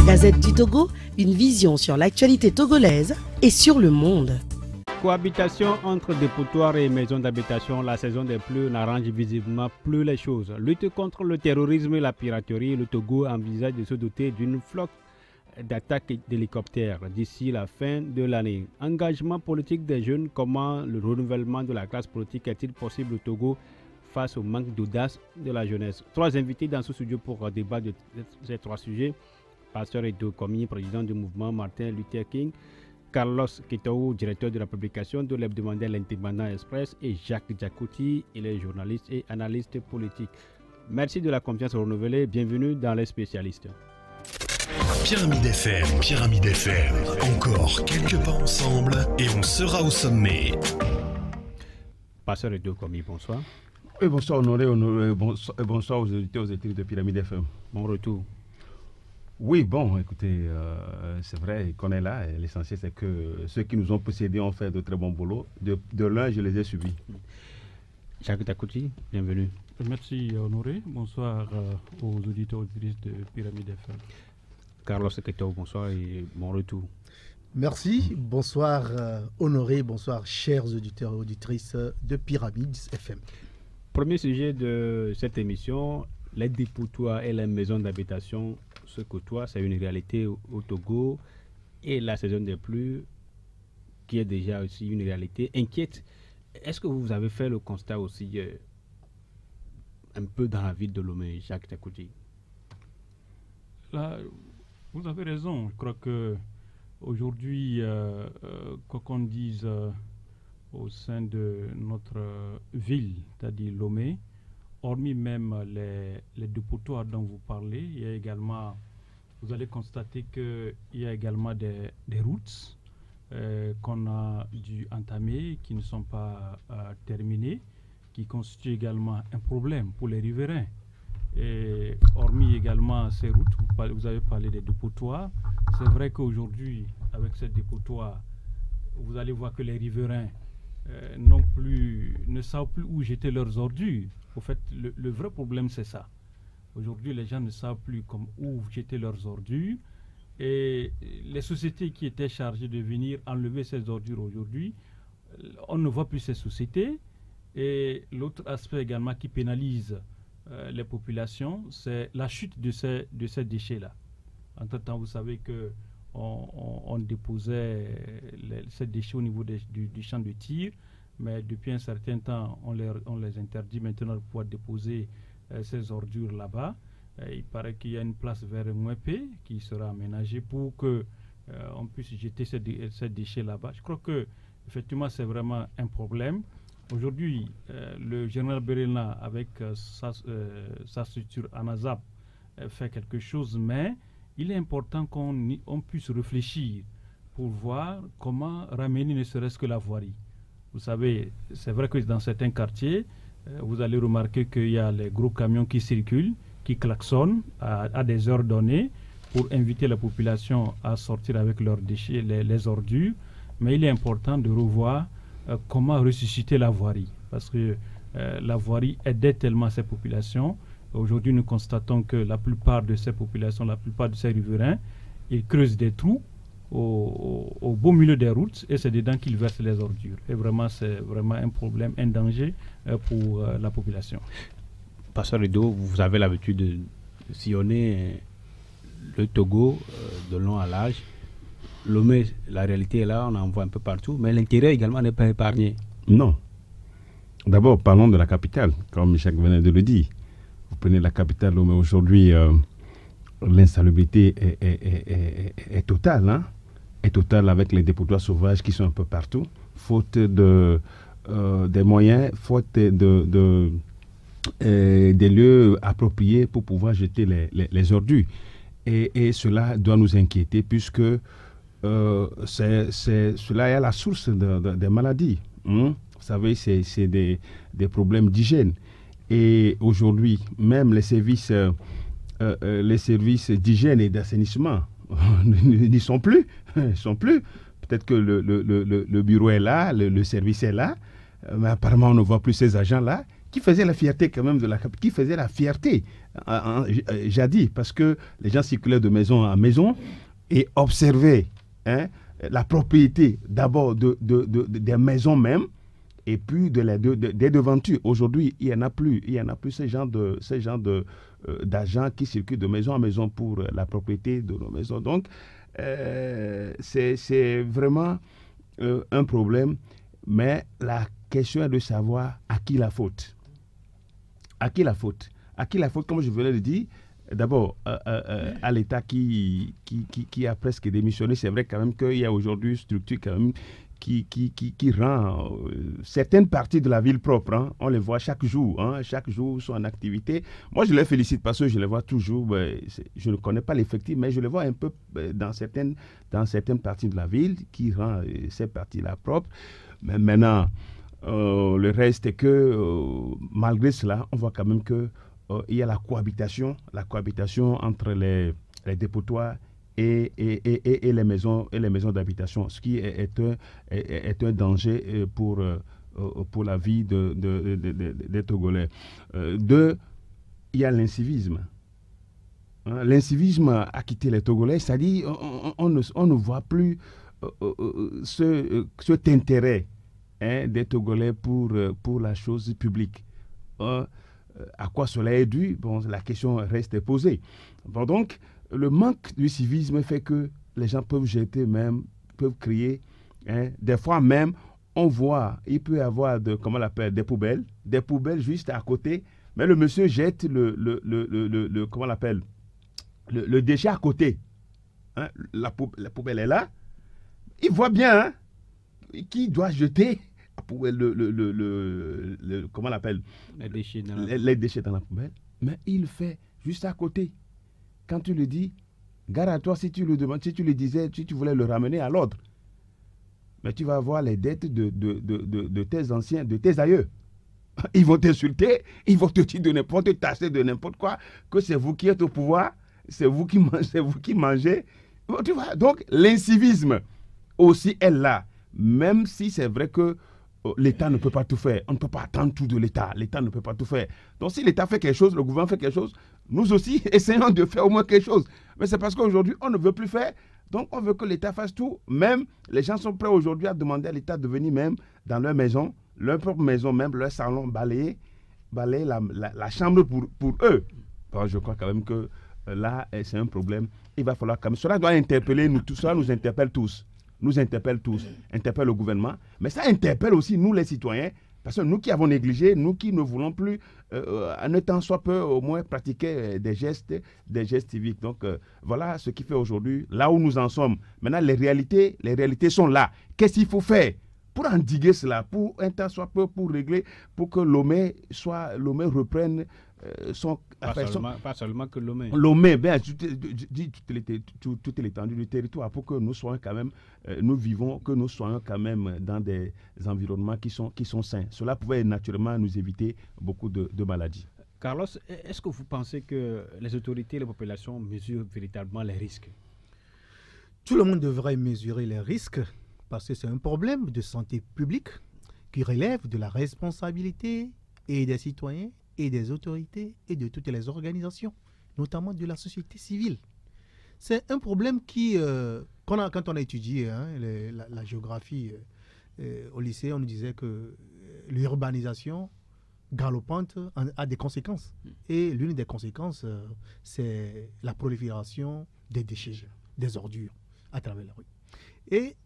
Gazette du Togo, une vision sur l'actualité togolaise et sur le monde. Cohabitation entre dépotoirs et maisons d'habitation, la saison des pluies n'arrange visiblement plus les choses. Lutte contre le terrorisme et la piraterie, le Togo envisage de se doter d'une flotte d'attaques d'hélicoptères d'ici la fin de l'année. Engagement politique des jeunes, comment le renouvellement de la classe politique est-il possible au Togo face au manque d'audace de la jeunesse? Trois invités dans ce studio pour débattre de ces trois sujets. Pasteur Edo Komi, président du mouvement Martin Luther King, Carlos Ketou, directeur de la publication de l'hebdomadaire L'Indépendant Express, et Jacques Djakouti, il est journaliste et analyste politique. Merci de la confiance renouvelée. Bienvenue dans Les Spécialistes. Pyramide FM, encore quelques pas ensemble et on sera au sommet. Pasteur Edo Komi, bonsoir. Oui, bonsoir Honoré, bonsoir aux auditeurs, aux études de Pyramide FM. Bon retour. Oui, bon, écoutez, c'est vrai qu'on est là. Et l'essentiel, c'est que ceux qui nous ont précédés ont fait de très bons boulots. De l'un, je les ai suivis. Jacques Djakouti, bienvenue. Merci Honoré. Bonsoir aux auditeurs et auditrices de Pyramide FM. Carlos Ketou, bonsoir et bon retour. Merci. Bonsoir Honoré. Bonsoir chers auditeurs et auditrices de Pyramide FM. Premier sujet de cette émission, les dépotoirs et les maisons d'habitation se côtoient, c'est une réalité au Togo, et la saison des pluies, qui est déjà aussi une réalité, inquiète. Est-ce que vous avez fait le constat aussi un peu dans la ville de Lomé, Jacques Djakouti? Là, vous avez raison. Je crois que aujourd'hui, quoi qu'on dise au sein de notre ville, c'est-à-dire Lomé, hormis même les dépotoirs dont vous parlez, il y a également, vous allez constater qu'il y a également des routes qu'on a dû entamer, qui ne sont pas terminées, qui constituent également un problème pour les riverains. Et hormis également ces routes, vous avez parlé des dépotoirs. C'est vrai qu'aujourd'hui, avec ces dépotoirs, vous allez voir que les riverains ne savent plus où jeter leurs ordures. Au fait, le vrai problème, c'est ça. Aujourd'hui, les gens ne savent plus où jeter leurs ordures. Et les sociétés qui étaient chargées de venir enlever ces ordures aujourd'hui, on ne voit plus ces sociétés. Et l'autre aspect également qui pénalise les populations, c'est la chute de ces déchets-là. Entre-temps, vous savez qu'on déposait ces déchets au niveau du champ de tir, mais depuis un certain temps, on les interdit maintenant de pouvoir déposer ces ordures là-bas. Il paraît qu'il y a une place vers Mouepé qui sera aménagée pour qu'on puisse jeter ces déchets là-bas. Je crois que effectivement, c'est vraiment un problème. Aujourd'hui, le général Berena, avec sa structure ANAZAP, fait quelque chose, mais il est important qu'on puisse réfléchir pour voir comment ramener ne serait-ce que la voirie. Vous savez, c'est vrai que dans certains quartiers, vous allez remarquer qu'il y a les gros camions qui circulent, qui klaxonnent à des heures données pour inviter la population à sortir avec leurs déchets, les ordures. Mais il est important de revoir comment ressusciter la voirie. Parce que la voirie aidait tellement ces populations. Aujourd'hui, nous constatons que la plupart de ces populations, la plupart de ces riverains, ils creusent des trous au beau milieu des routes et c'est dedans qu'ils versent les ordures. Et vraiment, c'est vraiment un problème, un danger pour la population. Pasteur Edo, vous avez l'habitude de sillonner le Togo de long à large. Lomé, la réalité est là, on en voit un peu partout, mais l'intérieur également n'est pas épargné. Non. D'abord, parlons de la capitale, comme Jacques venait de le dire. Vous prenez la capitale Lomé aujourd'hui, l'insalubrité est totale, hein? Est totale avec les dépotoirs sauvages qui sont un peu partout, faute des moyens, faute des lieux appropriés pour pouvoir jeter les ordures. Et cela doit nous inquiéter puisque cela est à la source des maladies. Vous savez, c'est des problèmes d'hygiène. Et aujourd'hui, même les services d'hygiène et d'assainissement n'y sont plus. Peut-être que le bureau est là, le service est là, mais apparemment on ne voit plus ces agents-là qui faisaient la fierté quand même qui faisaient la fierté jadis, parce que les gens circulaient de maison en maison et observaient la propriété d'abord des maisons même, et puis des devantures. Aujourd'hui, il n'y en a plus. Il n'y en a plus ce genre d'agents qui circulent de maison en maison pour la propriété de nos maisons. Donc, c'est vraiment un problème. Mais la question est de savoir à qui la faute. À qui la faute? À qui la faute, comme je venais de dire? D'abord, à l'État qui a presque démissionné. C'est vrai quand même qu'il y a aujourd'hui une structure quand même qui rend certaines parties de la ville propre. Hein. On les voit chaque jour. Hein. Chaque jour, sont en activité. Moi, je les félicite parce que je les vois toujours. Je ne connais pas l'effectif, mais je les vois un peu dans certaines parties de la ville qui rend ces parties-là propres. Mais maintenant, le reste est que, malgré cela, on voit quand même que il y a la cohabitation entre les dépotoirs et les maisons d'habitation, ce qui est un danger pour la vie des Togolais. Deux, il y a l'incivisme. Hein, l'incivisme a quitté les Togolais, c'est-à-dire on ne voit plus cet intérêt des Togolais pour la chose publique. À quoi cela est dû? Bon, la question reste posée. Bon, donc, le manque de civisme fait que les gens peuvent crier. Des fois même, on voit, il peut y avoir des poubelles juste à côté, mais le monsieur jette le déchet à côté. Hein? La poubelle est là. Il voit bien qui doit jeter les déchets dans la poubelle, mais il fait juste à côté. Quand tu le dis, gare à toi si tu le demandes, si tu le disais, si tu voulais le ramener à l'ordre. Mais tu vas avoir les dettes de tes anciens, de tes aïeux. Ils vont t'insulter, ils vont te dire de n'importe, tasser de n'importe quoi, que c'est vous qui êtes au pouvoir, c'est vous qui mangez. Tu vois, donc l'incivisme aussi est là, même si c'est vrai que l'État ne peut pas tout faire. On ne peut pas attendre tout de l'État. L'État ne peut pas tout faire. Donc si l'État fait quelque chose, le gouvernement fait quelque chose, nous aussi essayons de faire au moins quelque chose. Mais c'est parce qu'aujourd'hui, on ne veut plus faire. Donc on veut que l'État fasse tout. Même les gens sont prêts aujourd'hui à demander à l'État de venir même dans leur maison, leur propre maison, même leur salon, balayer la chambre pour eux. Bon, je crois quand même que là, c'est un problème. Il va falloir quand même. Cela doit interpeller nous tous. Cela nous interpelle tous. Interpelle le gouvernement, mais ça interpelle aussi nous les citoyens, parce que nous qui avons négligé, nous qui ne voulons plus, en un temps soit peu, au moins pratiquer des gestes civiques. Donc voilà ce qui fait aujourd'hui, là où nous en sommes. Maintenant, les réalités sont là. Qu'est-ce qu'il faut faire pour endiguer cela, pour un temps soit peu, pour régler, pour que Lomé reprenne son... Pas seulement que Lomé. Lomé, bien, toute l'étendue du territoire, pour que nous soyons quand même, que nous soyons quand même dans des environnements qui sont sains. Cela pouvait naturellement nous éviter beaucoup de maladies. Carlos, est-ce que vous pensez que les autorités et les populations mesurent véritablement les risques? Tout le monde devrait mesurer les risques, parce que c'est un problème de santé publique qui relève de la responsabilité et des citoyens et des autorités et de toutes les organisations, notamment de la société civile. C'est un problème quand on a étudié la géographie au lycée, on nous disait que l'urbanisation galopante a des conséquences. Et l'une des conséquences, c'est la prolifération des déchets, des ordures à travers la rue. Et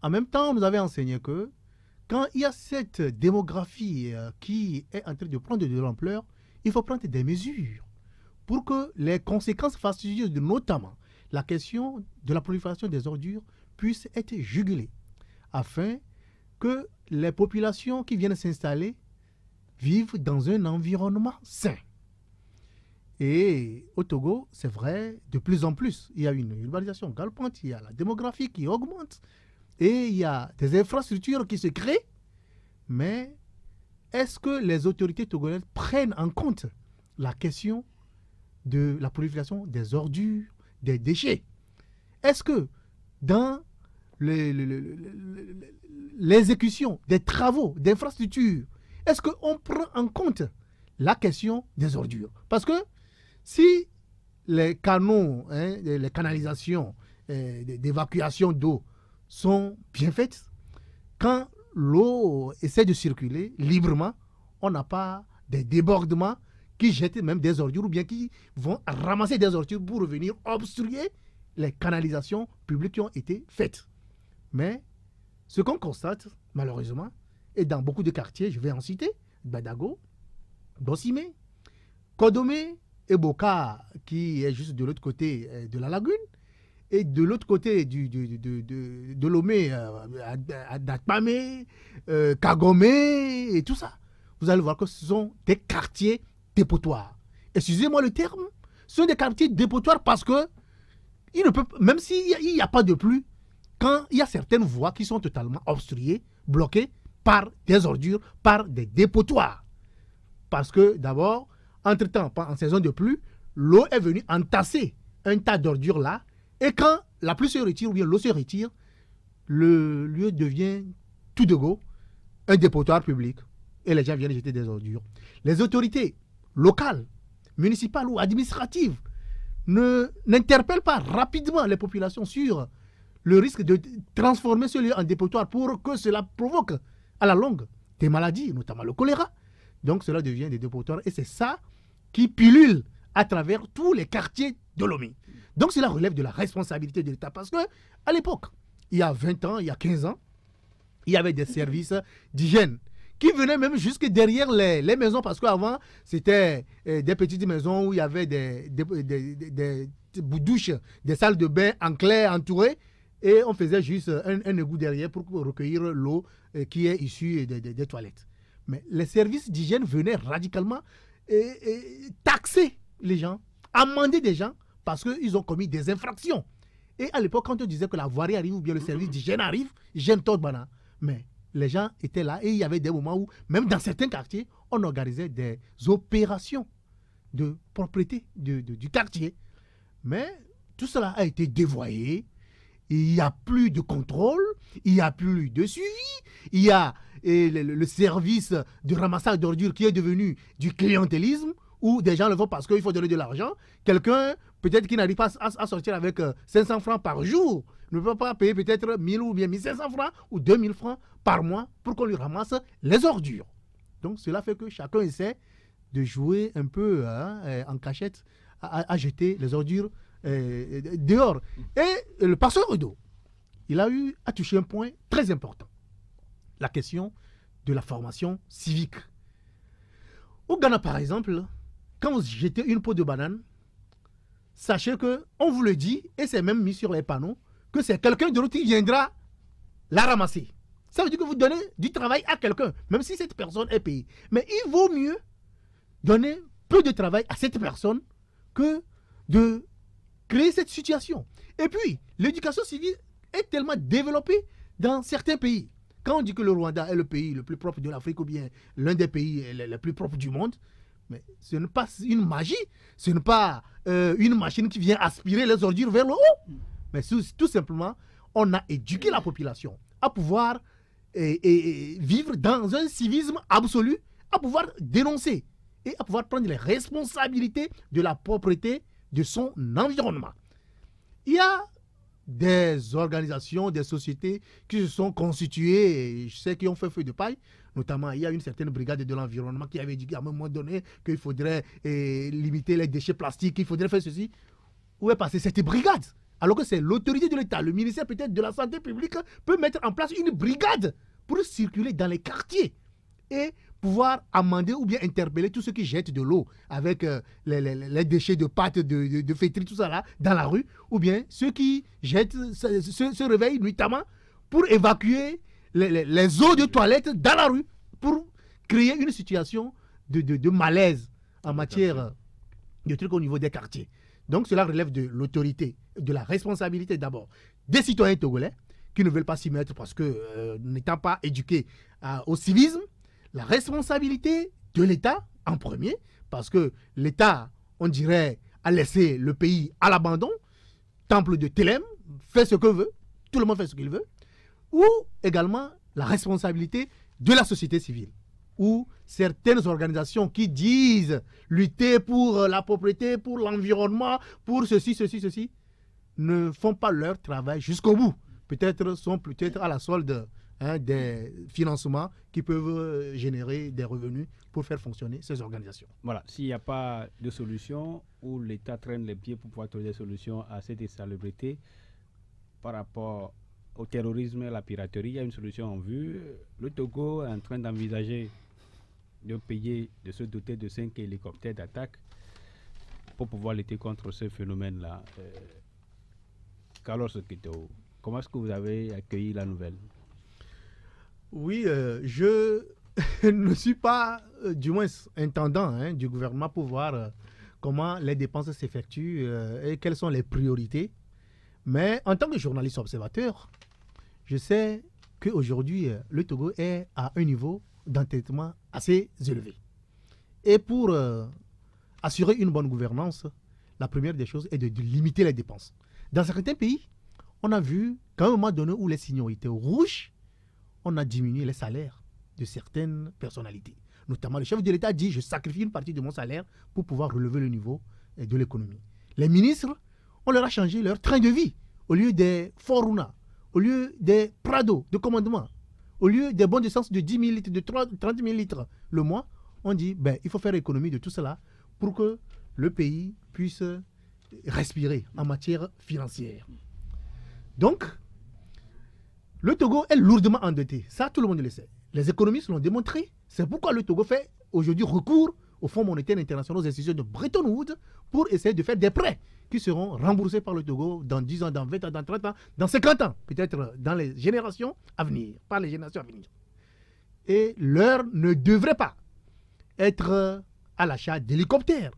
en même temps, on nous avait enseigné que quand il y a cette démographie qui est en train de prendre de l'ampleur, il faut prendre des mesures pour que les conséquences fastidieuses, notamment la question de la prolifération des ordures, puissent être jugulées, afin que les populations qui viennent s'installer vivent dans un environnement sain. Et au Togo, c'est vrai, de plus en plus, il y a une urbanisation galopante, il y a la démographie qui augmente, et il y a des infrastructures qui se créent, mais est-ce que les autorités togolaises prennent en compte la question de la prolifération des ordures, des déchets? Est-ce que dans l'exécution des travaux d'infrastructures, est-ce qu'on prend en compte la question des ordures? Parce que Si les canaux, les canalisations d'évacuation d'eau sont bien faites, quand l'eau essaie de circuler librement, on n'a pas des débordements qui jettent même des ordures ou bien qui vont ramasser des ordures pour revenir obstruer les canalisations publiques qui ont été faites. Mais ce qu'on constate, malheureusement, et dans beaucoup de quartiers, je vais en citer, Badago, Dossimé, Kodomé et Boka, qui est juste de l'autre côté de la lagune, et de l'autre côté de Lomé, Datmame, Kagome, et tout ça. Vous allez voir que ce sont des quartiers dépotoirs. Excusez-moi le terme, ce sont des quartiers dépotoirs parce que, il ne peut, même s'il n'y a pas de pluie, quand il y a certaines voies qui sont totalement obstruées, bloquées par des ordures, par des dépotoirs. Parce que d'abord, entre-temps, en saison de pluie, l'eau est venue entasser un tas d'ordures là, et quand la pluie se retire ou bien l'eau se retire, le lieu devient tout de go un dépotoir public. Et les gens viennent jeter des ordures. Les autorités locales, municipales ou administratives n'interpellent pas rapidement les populations sur le risque de transformer ce lieu en dépotoir pour que cela provoque à la longue des maladies, notamment le choléra. Donc cela devient des dépotoirs et c'est ça qui pilule à travers tous les quartiers de Lomé. Donc cela relève de la responsabilité de l'État parce que à l'époque, il y a 20 ans, il y a 15 ans, il y avait des services d'hygiène qui venaient même jusque derrière les maisons parce qu'avant, c'était des petites maisons où il y avait des douches, des salles de bain en clair entourées et on faisait juste un égout derrière pour recueillir l'eau qui est issue des toilettes. Mais les services d'hygiène venaient radicalement taxer les gens, amender des gens parce qu'ils ont commis des infractions. Et à l'époque, quand on disait que la voirie arrive ou bien le service d'hygiène arrive, hygiène tot bana. Mais les gens étaient là et il y avait des moments où, même dans certains quartiers, on organisait des opérations de propriété du quartier. Mais tout cela a été dévoyé. Il n'y a plus de contrôle, il n'y a plus de suivi, il y a le service de ramassage d'ordures qui est devenu du clientélisme où des gens le font parce qu'il faut donner de l'argent. Quelqu'un, peut-être qui n'arrive pas à sortir avec 500 francs par jour, ne peut pas payer peut-être 1000 ou bien 1500 francs ou 2000 francs par mois pour qu'on lui ramasse les ordures. Donc cela fait que chacun essaie de jouer un peu en cachette à jeter les ordures dehors. Et le pasteur Odo, il a touché un point très important. La question de la formation civique. Au Ghana, par exemple, quand vous jetez une peau de banane, sachez qu'on vous le dit, et c'est même mis sur les panneaux, que c'est quelqu'un de l'autre qui viendra la ramasser. Ça veut dire que vous donnez du travail à quelqu'un, même si cette personne est payée. Mais il vaut mieux donner peu de travail à cette personne que de créer cette situation. Et puis, l'éducation civile est tellement développée dans certains pays. Quand on dit que le Rwanda est le pays le plus propre de l'Afrique ou bien l'un des pays les plus propres du monde, mais ce n'est pas une magie, ce n'est pas une machine qui vient aspirer les ordures vers le haut. Mais tout simplement, on a éduqué la population à pouvoir vivre dans un civisme absolu, à pouvoir dénoncer et à pouvoir prendre les responsabilités de la propreté de son environnement. Il y a des organisations, des sociétés qui se sont constituées, et je sais qu'ils ont fait feu de paille, notamment il y a une certaine brigade de l'environnement qui avait dit à un moment donné qu'il faudrait limiter les déchets plastiques, qu'il faudrait faire ceci. Où est passée cette brigade? Alors que c'est l'autorité de l'État, le ministère peut-être de la santé publique peut mettre en place une brigade pour circuler dans les quartiers et pouvoir amender ou bien interpeller tous ceux qui jettent de l'eau avec les déchets de pâtes, de fétri, tout ça là, dans la rue, ou bien ceux qui jettent, se réveillent nuitamment pour évacuer les eaux de toilette dans la rue, pour créer une situation de malaise en matière de trucs au niveau des quartiers. Donc cela relève de l'autorité, de la responsabilité d'abord des citoyens togolais qui ne veulent pas s'y mettre parce que n'étant pas éduqués au civisme, la responsabilité de l'État en premier, parce que l'État, on dirait, a laissé le pays à l'abandon, temple de Thélème, fait ce que veut, tout le monde fait ce qu'il veut, ou également la responsabilité de la société civile, où certaines organisations qui disent lutter pour la propriété, pour l'environnement, pour ceci, ne font pas leur travail jusqu'au bout. Sont peut-être à la solde des financements qui peuvent générer des revenus pour faire fonctionner ces organisations. Voilà, s'il n'y a pas de solution, où l'État traîne les pieds pour pouvoir trouver des solutions à cette insalubrité par rapport au terrorisme et à la piraterie, il y a une solution en vue. Le Togo est en train d'envisager de se doter de 5 hélicoptères d'attaque pour pouvoir lutter contre ce phénomène-là. Carlos Okito, comment est-ce que vous avez accueilli la nouvelle? Oui, je ne suis pas, du moins, intendant du gouvernement pour voir comment les dépenses s'effectuent et quelles sont les priorités. Mais en tant que journaliste observateur, je sais qu'aujourd'hui, le Togo est à un niveau d'endettement assez élevé. Et pour assurer une bonne gouvernance, la première des choses est de limiter les dépenses. Dans certains pays, on a vu qu'à un moment donné où les signaux étaient rouges, on a diminué les salaires de certaines personnalités. Notamment, le chef de l'État dit « je sacrifie une partie de mon salaire pour pouvoir relever le niveau de l'économie ». Les ministres, on leur a changé leur train de vie. Au lieu des Foruna, au lieu des Prado de commandement, au lieu des bons d'essence de 10 000 litres, de 30 000 litres le mois, on dit il faut faire économie de tout cela pour que le pays puisse respirer en matière financière. Donc, le Togo est lourdement endetté. Ça, tout le monde le sait. Les économistes l'ont démontré. C'est pourquoi le Togo fait aujourd'hui recours au Fonds monétaire international, aux institutions de Bretton Woods, pour essayer de faire des prêts qui seront remboursés par le Togo dans 10 ans, dans 20 ans, dans 30 ans, dans 50 ans, peut-être dans les générations à venir, par les générations à venir. Et l'heure ne devrait pas être à l'achat d'hélicoptères.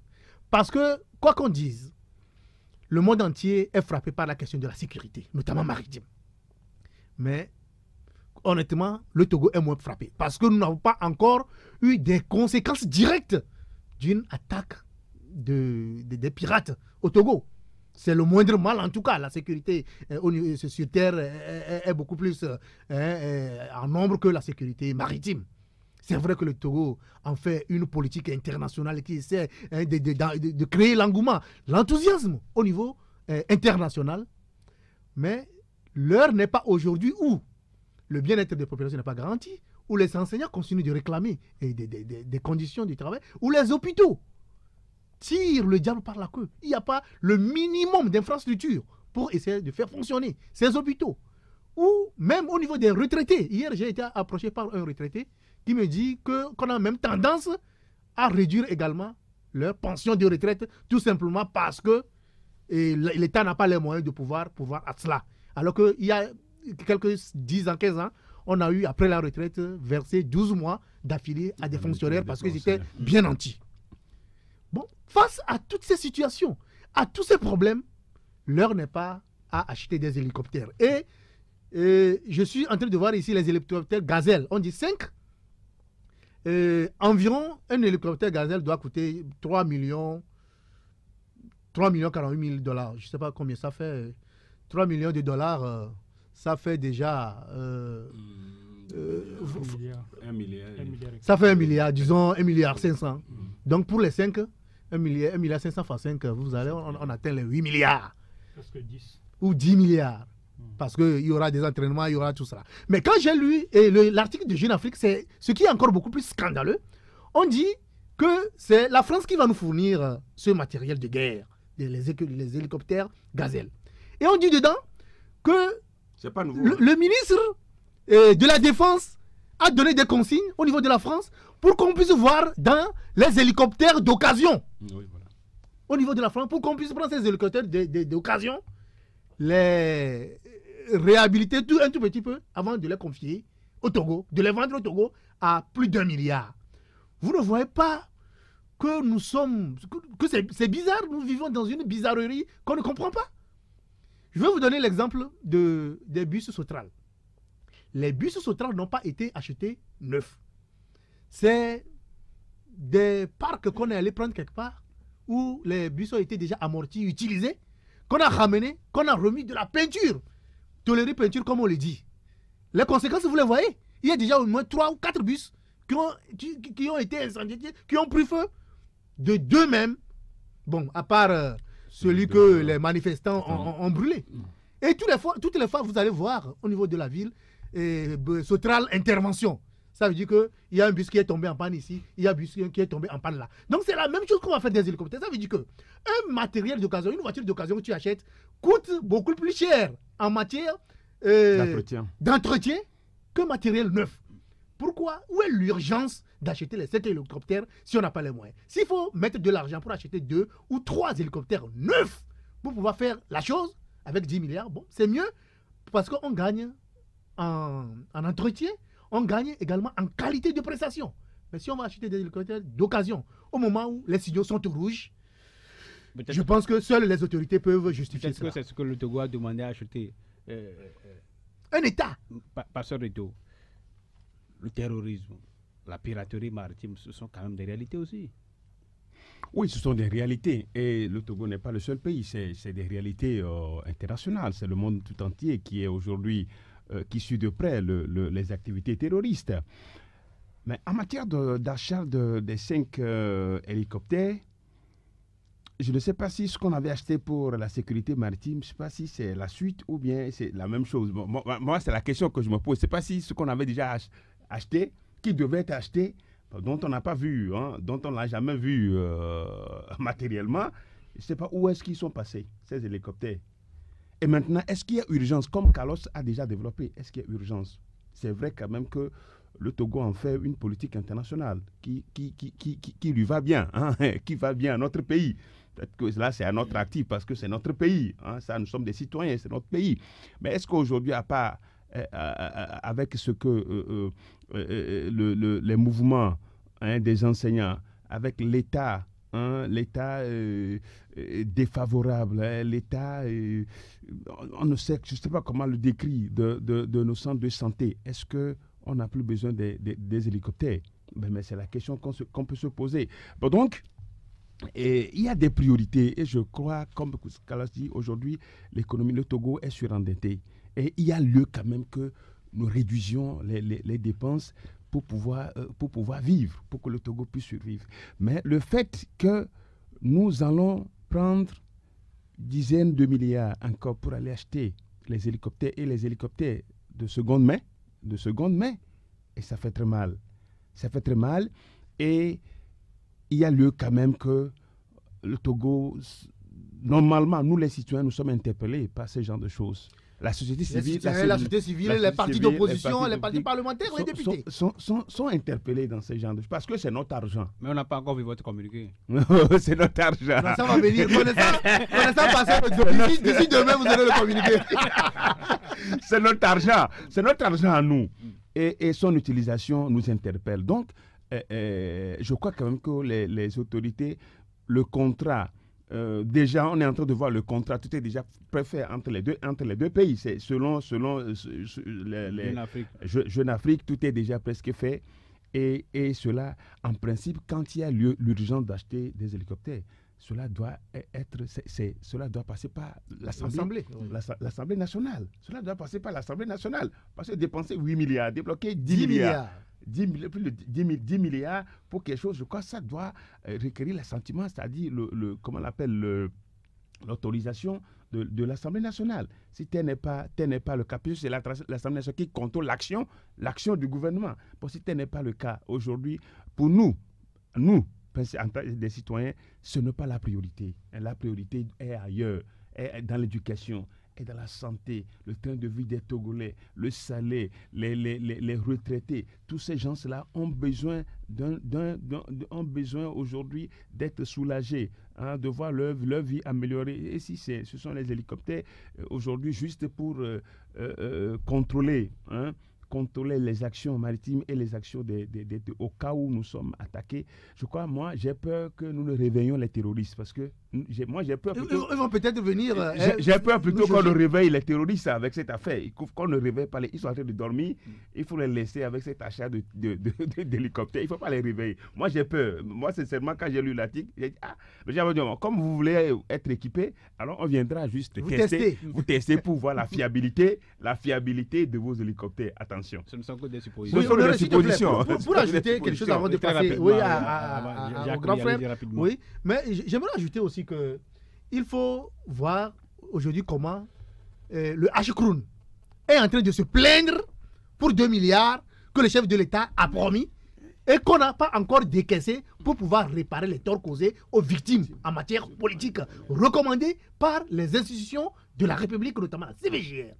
Parce que, quoi qu'on dise, le monde entier est frappé par la question de la sécurité, notamment maritime. Mais honnêtement, le Togo est moins frappé parce que nous n'avons pas encore eu des conséquences directes d'une attaque des pirates au Togo. C'est le moindre mal, en tout cas. La sécurité sur terre est beaucoup plus en nombre que la sécurité maritime. C'est vrai que le Togo en fait une politique internationale qui essaie de créer l'engouement, l'enthousiasme au niveau international. Mais l'heure n'est pas aujourd'hui où le bien-être des populations n'est pas garanti, où les enseignants continuent de réclamer des conditions du travail, où les hôpitaux tirent le diable par la queue. Il n'y a pas le minimum d'infrastructures pour essayer de faire fonctionner ces hôpitaux. Ou même au niveau des retraités. Hier, j'ai été approché par un retraité qui me dit qu'on a même tendance à réduire également leur pension de retraite, tout simplement parce que l'État n'a pas les moyens de pouvoir à cela. Alors qu'il y a quelques 10 ans, 15 ans, on a eu, après la retraite, versé 12 mois d'affilée à des fonctionnaires parce qu'ils étaient bien nantis. Bon, face à toutes ces situations, à tous ces problèmes, l'heure n'est pas à acheter des hélicoptères. Et je suis en train de voir ici les hélicoptères Gazelle. On dit 5. Environ, un hélicoptère Gazelle doit coûter 3 millions 48 000 $. Je ne sais pas combien ça fait. 3 millions de dollars, ça fait déjà... 1 milliard. Ça fait 1 milliard, disons 1 milliard 500. Donc pour les 5, 1 milliard 500 fois 5, on atteint les 8 milliards. Presque 10. Ou 10 milliards. Parce qu'il y aura des entraînements, il y aura tout ça. Mais quand j'ai lu l'article de Jeune Afrique, c'est ce qui est encore beaucoup plus scandaleux. On dit que c'est la France qui va nous fournir ce matériel de guerre, les hélicoptères Gazelle. Et on dit dedans que c'est pas nouveau, le ministre de la Défense a donné des consignes au niveau de la France pour qu'on puisse voir dans les hélicoptères d'occasion. Oui, voilà. Au niveau de la France, pour qu'on puisse prendre ces hélicoptères d'occasion, les réhabiliter un tout petit peu avant de les confier au Togo, de les vendre au Togo à plus d'1 milliard. Vous ne voyez pas que nous sommes... que c'est bizarre, nous vivons dans une bizarrerie qu'on ne comprend pas. Je vais vous donner l'exemple des bus Sotral. Les bus Sotral n'ont pas été achetés neufs. C'est des parcs qu'on est allé prendre quelque part où les bus ont été déjà amortis, utilisés, qu'on a ramené, qu'on a remis de la peinture. Tolérée peinture comme on le dit. Les conséquences, vous les voyez. Il y a déjà au moins 3 ou 4 bus qui ont été incendiés, qui ont pris feu de d'eux-mêmes. Bon, à part celui que les manifestants ont brûlé. Et toutes les fois, vous allez voir au niveau de la ville, Sotral intervention. Ça veut dire qu'il y a un bus qui est tombé en panne ici, il y a un bus qui est tombé en panne là. Donc c'est la même chose qu'on va faire des hélicoptères. Ça veut dire qu'un matériel d'occasion, une voiture d'occasion que tu achètes, coûte beaucoup plus cher en matière d'entretien qu'un matériel neuf. Pourquoi? Où est l'urgence d'acheter les 7 hélicoptères si on n'a pas les moyens? S'il faut mettre de l'argent pour acheter 2 ou 3 hélicoptères neufs pour pouvoir faire la chose avec 10 milliards, bon, c'est mieux parce qu'on gagne en entretien, on gagne également en qualité de prestation. Mais si on va acheter des hélicoptères d'occasion au moment où les signaux sont rouges, je pense que seules les autorités peuvent justifier cela. Peut-être que c'est ce que le Togo a demandé à acheter. Un État. Passeur de tout. Le terrorisme, la piraterie maritime, ce sont quand même des réalités aussi. Oui, ce sont des réalités. Et le Togo n'est pas le seul pays. C'est des réalités internationales. C'est le monde tout entier qui est aujourd'hui, qui suit de près les activités terroristes. Mais en matière d'achat des 5 hélicoptères, je ne sais pas si ce qu'on avait acheté pour la sécurité maritime, je ne sais pas si c'est la suite ou bien c'est la même chose. Bon, moi, c'est la question que je me pose. Je ne sais pas si ce qu'on avait déjà acheté, qui devait être acheté, dont on n'a pas vu, hein, dont on n'a jamais vu matériellement, je ne sais pas où est-ce qu'ils sont passés, ces hélicoptères. Et maintenant, est-ce qu'il y a urgence, comme Carlos a déjà développé, est-ce qu'il y a urgence? C'est vrai quand même que le Togo en fait une politique internationale qui lui va bien, hein, qui va bien à notre pays. Peut-être que là, c'est à notre actif parce que c'est notre pays. Hein, ça, nous sommes des citoyens, c'est notre pays. Mais est-ce qu'aujourd'hui, à part avec ce que les mouvements, hein, des enseignants, avec l'État, hein, l'État défavorable, hein, l'État, on ne sait, je ne sais pas comment le décrire, de nos centres de santé, est-ce qu'on n'a plus besoin des hélicoptères? Mais c'est la question qu'on peut se poser. Bon, donc, il y a des priorités et je crois, comme Carlos dit, aujourd'hui, l'économie, le Togo est surendetté. Et il y a lieu quand même que nous réduisions les dépenses pour pouvoir vivre, pour que le Togo puisse survivre. Mais le fait que nous allons prendre dizaines de milliards encore pour aller acheter les hélicoptères et les hélicoptères de seconde main, et ça fait très mal. Ça fait très mal et il y a lieu quand même que le Togo, normalement, nous les citoyens, nous sommes interpellés par ce genre de choses. La société civile, les partis d'opposition, les partis parlementaires, les députés sont interpellés dans ce genre de choses parce que c'est notre argent. Mais on n'a pas encore vu votre communiqué. C'est notre argent. Non, ça va venir. Connaissant passer d'ici demain, vous allez le communiquer. C'est notre argent. C'est notre argent à nous. Et son utilisation nous interpelle. Donc, je crois quand même que les autorités, le contrat, déjà on est en train de voir le contrat, tout est déjà préfet entre les deux pays. C'est selon Jeune Afrique, tout est déjà presque fait. Et cela, en principe, quand il y a l'urgence d'acheter des hélicoptères, cela doit passer par l'Assemblée nationale. Cela doit passer par l'Assemblée nationale. Parce que dépenser 8 milliards, débloquer 10 milliards. 10 milliards pour quelque chose, je crois que ça doit requérir l'assentiment, c'est-à-dire l'autorisation de l'Assemblée nationale. Si tel n'est pas le cas, puisque c'est l'Assemblée nationale qui contrôle l'action du gouvernement. Bon, si tel n'est pas le cas aujourd'hui, pour nous, en tant que des citoyens, ce n'est pas la priorité. La priorité est ailleurs, est dans l'éducation, et dans la santé, le train de vie des Togolais, le salaire, les retraités, tous ces gens-là ont besoin aujourd'hui d'être soulagés, hein, de voir leur vie améliorée. Et si ce sont les hélicoptères, aujourd'hui, juste pour contrôler les actions maritimes et les actions au cas où nous sommes attaqués. Je crois, moi, j'ai peur que nous ne réveillions les terroristes parce que Moi, j'ai peur plutôt... Ils vont peut-être venir... J'ai peur plutôt qu'on ne réveille les terroristes avec cette affaire. Qu'on ne réveille pas ils sont en train de dormir. Il faut les laisser avec cet achat d'hélicoptères. Il ne faut pas les réveiller. Moi, j'ai peur. Moi, sincèrement, quand j'ai lu l'article, j'ai dit, comme vous voulez être équipé, alors on viendra juste vous tester pour voir la fiabilité de vos hélicoptères. Attention. Ce ne sont que des suppositions. Oui, Ce sont des suppositions. Pour ajouter quelque chose avant de passer au grand frère. Oui, mais j'aimerais ajouter aussi qu'il faut voir aujourd'hui comment le H-Kroon est en train de se plaindre pour 2 milliards que le chef de l'État a promis et qu'on n'a pas encore décaissé pour pouvoir réparer les torts causés aux victimes en matière politique recommandés par les institutions de la République, notamment la CVGR.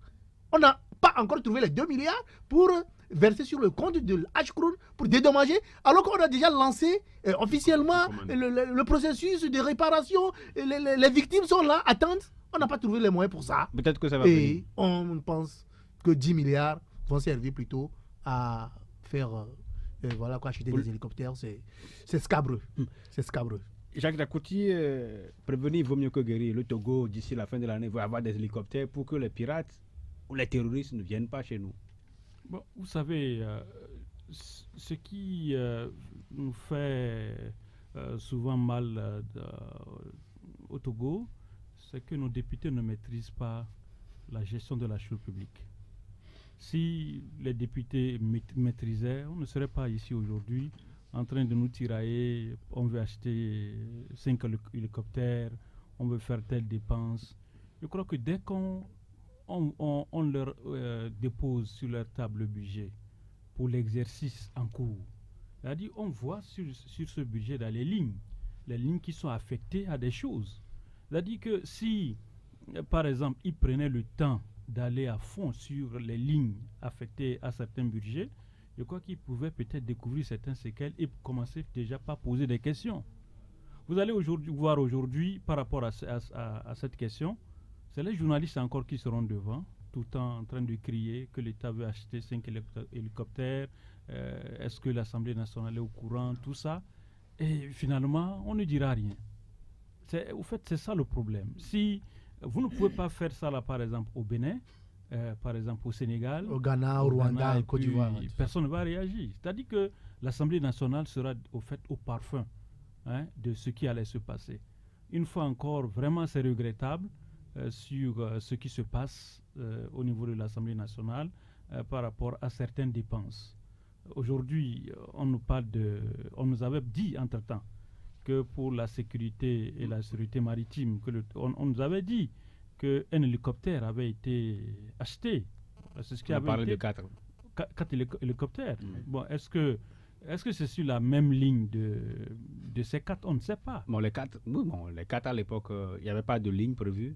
On n'a pas encore trouvé les 2 milliards pour verser sur le compte de H-Kroon pour dédommager, alors qu'on a déjà lancé officiellement le processus de réparation. Les victimes sont là, attendent. On n'a pas trouvé les moyens pour ça. Peut-être que ça va venir. Et on pense que 10 milliards vont servir plutôt à faire acheter des hélicoptères. C'est scabreux. C'est scabreux. Jacques Dakouti, prévenir vaut mieux que guérir. Le Togo, d'ici la fin de l'année, va avoir des hélicoptères pour que les pirates ou les terroristes ne viennent pas chez nous. Bon, vous savez, ce qui nous fait souvent mal au Togo, c'est que nos députés ne maîtrisent pas la gestion de la chose publique. Si les députés maîtrisaient, on ne serait pas ici aujourd'hui en train de nous tirailler. On veut acheter 5 hélicoptères, on veut faire telle dépense. Je crois que dès qu'on leur dépose sur leur table le budget pour l'exercice en cours, c'est-à-dire on voit sur ce budget dans les lignes qui sont affectées à des choses. C'est-à-dire que si, par exemple, ils prenaient le temps d'aller à fond sur les lignes affectées à certains budgets, je crois qu'ils pouvaient peut-être découvrir certains séquelles et commencer déjà par poser des questions. Vous allez voir aujourd'hui, par rapport à cette question, c'est les journalistes encore qui seront devant, tout le temps en train de crier que l'État veut acheter 5 hélicoptères, est-ce que l'Assemblée nationale est au courant, tout ça. Et finalement, on ne dira rien. Au fait, c'est ça le problème. Si vous ne pouvez pas faire ça, là, par exemple, au Bénin, par exemple au Sénégal, au Ghana, au Rwanda, au Côte d'Ivoire, personne ne va réagir. C'est-à-dire que l'Assemblée nationale sera au fait au parfum de ce qui allait se passer. Une fois encore, vraiment, c'est regrettable sur ce qui se passe au niveau de l'Assemblée nationale par rapport à certaines dépenses. Aujourd'hui, on nous avait dit entre-temps que pour la sécurité et la sécurité maritime, on nous avait dit qu'un hélicoptère avait été acheté. C'est ce qui avait parlé de 4 hélicoptères. Bon, est-ce que c'est sur la même ligne de ces 4? On ne sait pas. Bon, les 4 à l'époque, il n'y avait pas de ligne prévue.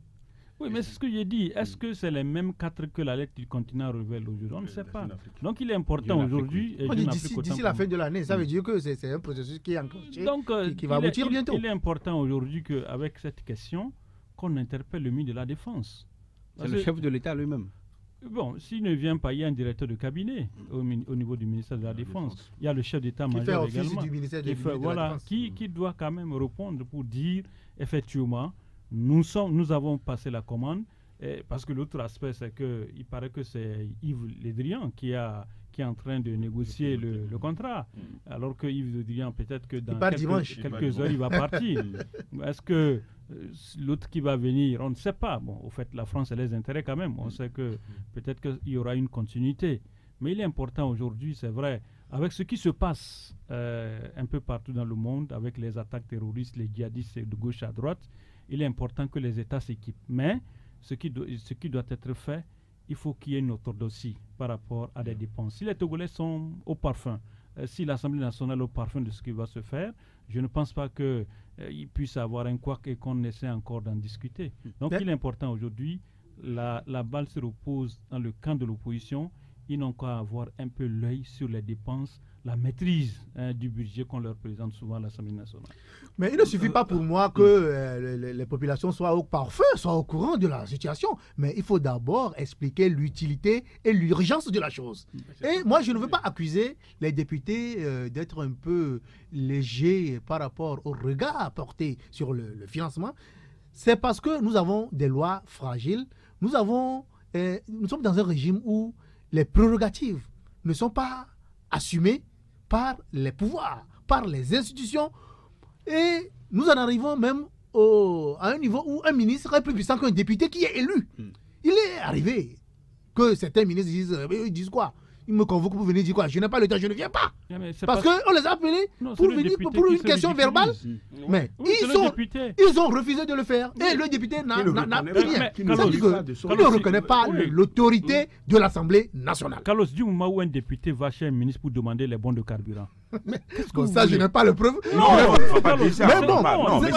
Oui, mais c'est ce que j'ai dit. Est-ce que c'est les mêmes 4 que la lettre du continent révèle aujourd'hui? On ne sait pas. Donc il est important aujourd'hui. D'ici la fin de l'année, ça veut dire que c'est un processus qui est enclenché, qui va aboutir bientôt. Il est important aujourd'hui qu'avec cette question, qu'on interpelle le ministre de la Défense. C'est le chef de l'État lui-même. Bon, s'il ne vient pas, il y a un directeur de cabinet au niveau du ministère de la Défense. Il y a le chef d'État-major également. Du ministère de la Défense. Qui doit quand même répondre pour dire effectivement, nous avons passé la commande, parce que l'autre aspect, c'est qu'il paraît que c'est Yves Le Drian qui est en train de négocier le contrat. Alors que Yves Le Drian, peut-être que dans quelques heures, il va partir. Est-ce que l'autre qui va venir, on ne sait pas. Bon, au fait, la France a les intérêts quand même. On sait que peut-être qu'il y aura une continuité. Mais il est important aujourd'hui, c'est vrai, avec ce qui se passe un peu partout dans le monde, avec les attaques terroristes, les djihadistes de gauche à droite, il est important que les États s'équipent. Mais ce qui doit être fait, il faut qu'il y ait une orthodoxie par rapport à des dépenses. Si les Togolais sont au parfum, si l'Assemblée nationale est au parfum de ce qui va se faire, je ne pense pas qu'il puisse avoir un couac et qu'on essaie encore d'en discuter. Donc il est important aujourd'hui, la balle se repose dans le camp de l'opposition. ils n'ont qu'à avoir un peu l'œil sur les dépenses, la maîtrise du budget qu'on leur présente souvent à l'Assemblée nationale. Mais il ne suffit pas pour moi que les populations soient au courant de la situation. Mais il faut d'abord expliquer l'utilité et l'urgence de la chose. Et moi, je ne veux pas accuser les députés d'être un peu légers par rapport au regard porté sur le financement. C'est parce que nous avons des lois fragiles. Nous sommes dans un régime où les prérogatives ne sont pas assumées par les pouvoirs, par les institutions. Et nous en arrivons même à un niveau où un ministre est plus puissant qu'un député qui est élu. Il est arrivé que certains ministres disent quoi? Ils me convoquent pour venir dire quoi? Je n'ai pas le temps, je ne viens pas. Parce qu'on les a appelés pour venir pour une question verbale. Mais ils ont refusé de le faire. Et le député n'a rien. Il ne reconnaît pas l'autorité de l'Assemblée nationale. Carlos, du moment où un député va chez un ministre pour demander les bons de carburant. Bon, ça, je n'ai pas le preuve. Mais bon,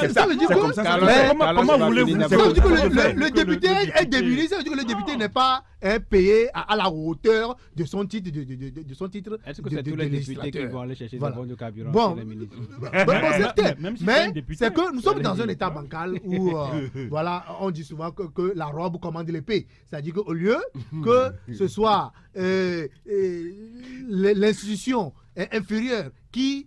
ça veut dire que comment voulez-vous que le député est démuni. Ça veut dire que le député n'est pas payé à la hauteur de son titre de son titre. Est-ce que c'est tous les députés qui vont aller chercher des bons de carburant bon, chez les ministres? Mais c'est que nous sommes dans un état bancal où voilà, on dit souvent que la robe commande l'épée. C'est-à-dire qu'au lieu que ce soit l'institution inférieure qui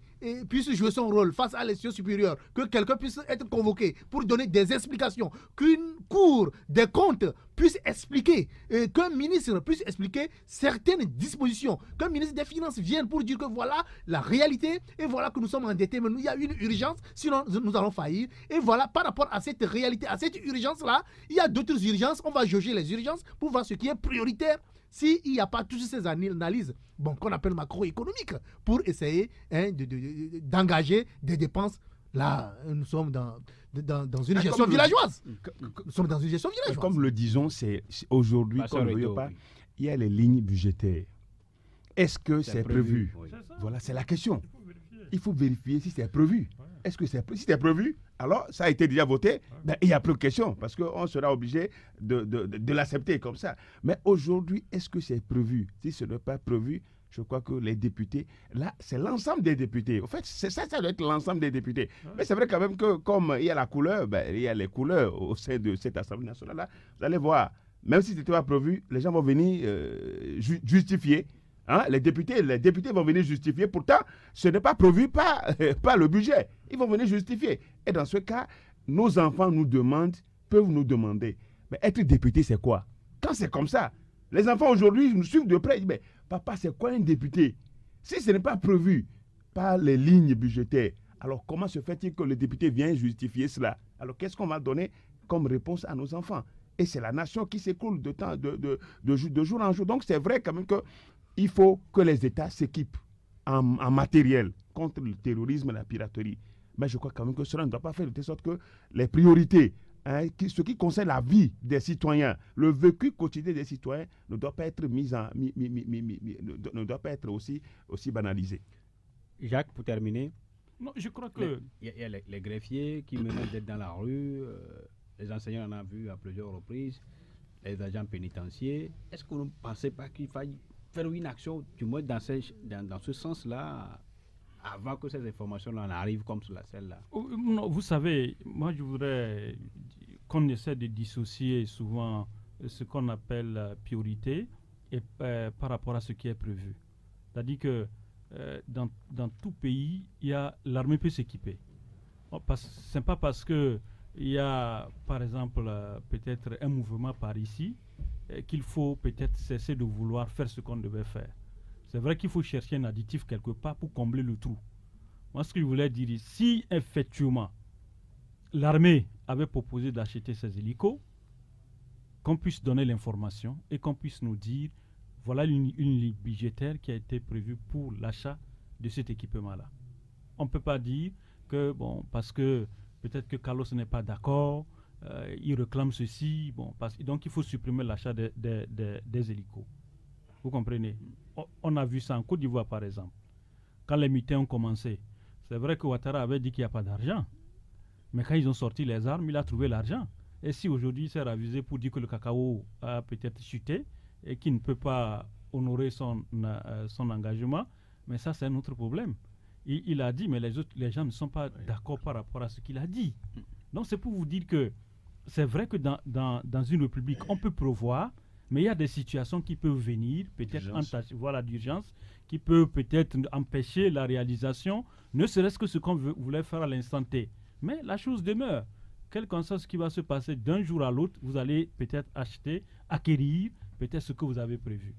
puisse jouer son rôle face à l'institution supérieure, que quelqu'un puisse être convoqué pour donner des explications, qu'une cour des comptes puisse expliquer, qu'un ministre puisse expliquer certaines dispositions, qu'un ministre des Finances vienne pour dire que voilà la réalité et voilà que nous sommes endettés, mais il y a une urgence, sinon nous allons faillir. Et voilà, par rapport à cette réalité, à cette urgence-là, il y a d'autres urgences, on va jauger les urgences pour voir ce qui est prioritaire. S'il n'y a pas toutes ces analyses qu'on appelle macroéconomiques pour essayer d'engager des dépenses, là, nous sommes dans une gestion villageoise. Nous sommes dans une gestion villageoise. Comme le disons, c'est aujourd'hui, comme ne veut pas, il y a les lignes budgétaires. Est-ce que c'est prévu? Oui. Voilà, c'est la question. Il faut vérifier si c'est prévu. Est-ce que si c'est prévu, alors ça a été déjà voté, ben, il n'y a plus de question parce qu'on sera obligé de l'accepter comme ça. Mais aujourd'hui, est-ce que c'est prévu? Si ce n'est pas prévu, je crois que les députés, là, c'est l'ensemble des députés. En fait, ça doit être l'ensemble des députés. Mais c'est vrai quand même que comme il y a la couleur, ben, il y a les couleurs au sein de cette Assemblée nationale-là. Vous allez voir, même si ce n'était pas prévu, les gens vont venir justifier. Hein, les députés vont venir justifier. Pourtant, ce n'est pas prévu par le budget. Ils vont venir justifier. Et dans ce cas, nos enfants peuvent nous demander, mais être député, c'est quoi? Quand c'est comme ça, les enfants aujourd'hui nous suivent de près. Ils disent, mais papa, c'est quoi un député? Si ce n'est pas prévu par les lignes budgétaires, alors comment se fait-il que le député vient justifier cela? Alors qu'est-ce qu'on va donner comme réponse à nos enfants? Et c'est la nation qui s'écoule de jour en jour. Donc c'est vrai quand même que il faut que les États s'équipent en matériel contre le terrorisme et la piraterie. Mais je crois quand même que cela ne doit pas faire de telle sorte que les priorités, ce qui concerne la vie des citoyens, le vécu quotidien des citoyens, ne doit pas être ne doit pas être aussi banalisé. Jacques, pour terminer. Non, je crois que il y a les greffiers qui menacent d'être dans la rue, les enseignants en ont vu à plusieurs reprises, les agents pénitentiaires. Est-ce que vous ne pensez pas qu'il faille faire une action, du moins dans ce sens-là, avant que ces informations-là arrivent comme celle-là? Vous savez, moi je voudrais qu'on essaie de dissocier souvent ce qu'on appelle priorité et, par rapport à ce qui est prévu. C'est-à-dire que dans tout pays, l'armée peut s'équiper. Ce n'est pas parce qu'il y a, par exemple, peut-être un mouvement par ici, qu'il faut peut-être cesser de vouloir faire ce qu'on devait faire. C'est vrai qu'il faut chercher un additif quelque part pour combler le trou. Moi, ce que je voulais dire, si effectivement l'armée avait proposé d'acheter ces hélicos, qu'on puisse donner l'information et qu'on puisse nous dire, voilà une ligne budgétaire qui a été prévue pour l'achat de cet équipement-là. On ne peut pas dire que, bon, parce que peut-être que Carlos n'est pas d'accord, il réclame ceci, donc il faut supprimer l'achat des hélicos. Vous comprenez? On a vu ça en Côte d'Ivoire, par exemple. Quand les mutins ont commencé, c'est vrai que Ouattara avait dit qu'il n'y a pas d'argent. Mais quand ils ont sorti les armes, il a trouvé l'argent. Et si aujourd'hui il s'est ravisé pour dire que le cacao a peut-être chuté et qu'il ne peut pas honoré son engagement, mais ça c'est un autre problème. Il a dit, mais les gens ne sont pas d'accord par rapport à ce qu'il a dit. Donc c'est pour vous dire que c'est vrai que dans une république, on peut prévoir, mais il y a des situations qui peuvent venir, peut-être d'urgence, qui peuvent peut-être empêcher la réalisation, ne serait-ce que ce qu'on voulait faire à l'instant T. Mais la chose demeure. Quel qu'en soit ce qui va se passer d'un jour à l'autre, vous allez peut-être acquérir peut-être ce que vous avez prévu.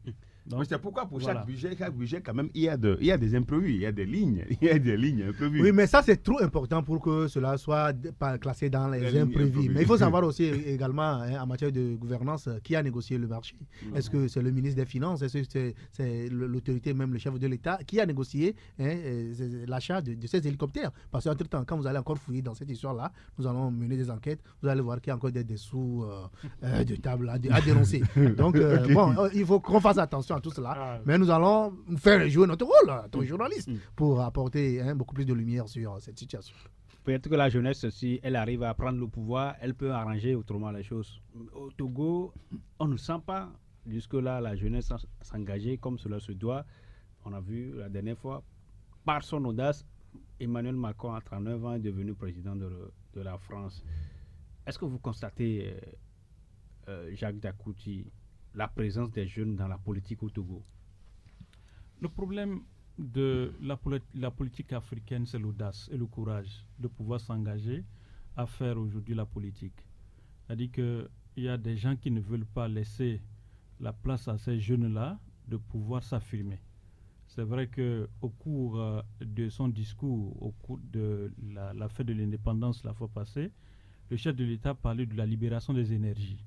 Donc, c'est pourquoi pour chaque budget, quand même, il y a des imprévus, il y a des lignes imprévues. Oui, mais ça, c'est trop important pour que cela soit pas classé dans les imprévus. Mais il faut savoir aussi également, en matière de gouvernance, qui a négocié le marché. Est-ce que c'est le ministre des Finances? Est-ce que c'est l'autorité, même le chef de l'État, qui a négocié l'achat de ces hélicoptères? Parce qu'entre-temps, quand vous allez encore fouiller dans cette histoire-là, nous allons mener des enquêtes, vous allez voir qu'il y a encore des dessous de table à dénoncer. Donc, bon, il faut qu'on fasse attention à tout cela, mais nous allons faire jouer notre rôle, notre journaliste, pour apporter beaucoup plus de lumière sur cette situation. Peut-être que la jeunesse, si elle arrive à prendre le pouvoir, elle peut arranger autrement les choses. Au Togo, on ne sent pas jusque-là la jeunesse s'engager comme cela se doit. On a vu la dernière fois, par son audace, Emmanuel Macron, à 39 ans, est devenu président de la France. Est-ce que vous constatez, Jacques Dakouti, la présence des jeunes dans la politique au Togo? Le problème de la politique africaine, c'est l'audace et le courage de pouvoir s'engager à faire aujourd'hui la politique. C'est-à-dire qu'il y a des gens qui ne veulent pas laisser la place à ces jeunes-là de pouvoir s'affirmer. C'est vrai qu'au cours de son discours, au cours de la fête de l'indépendance la fois passée, le chef de l'État parlait de la libération des énergies.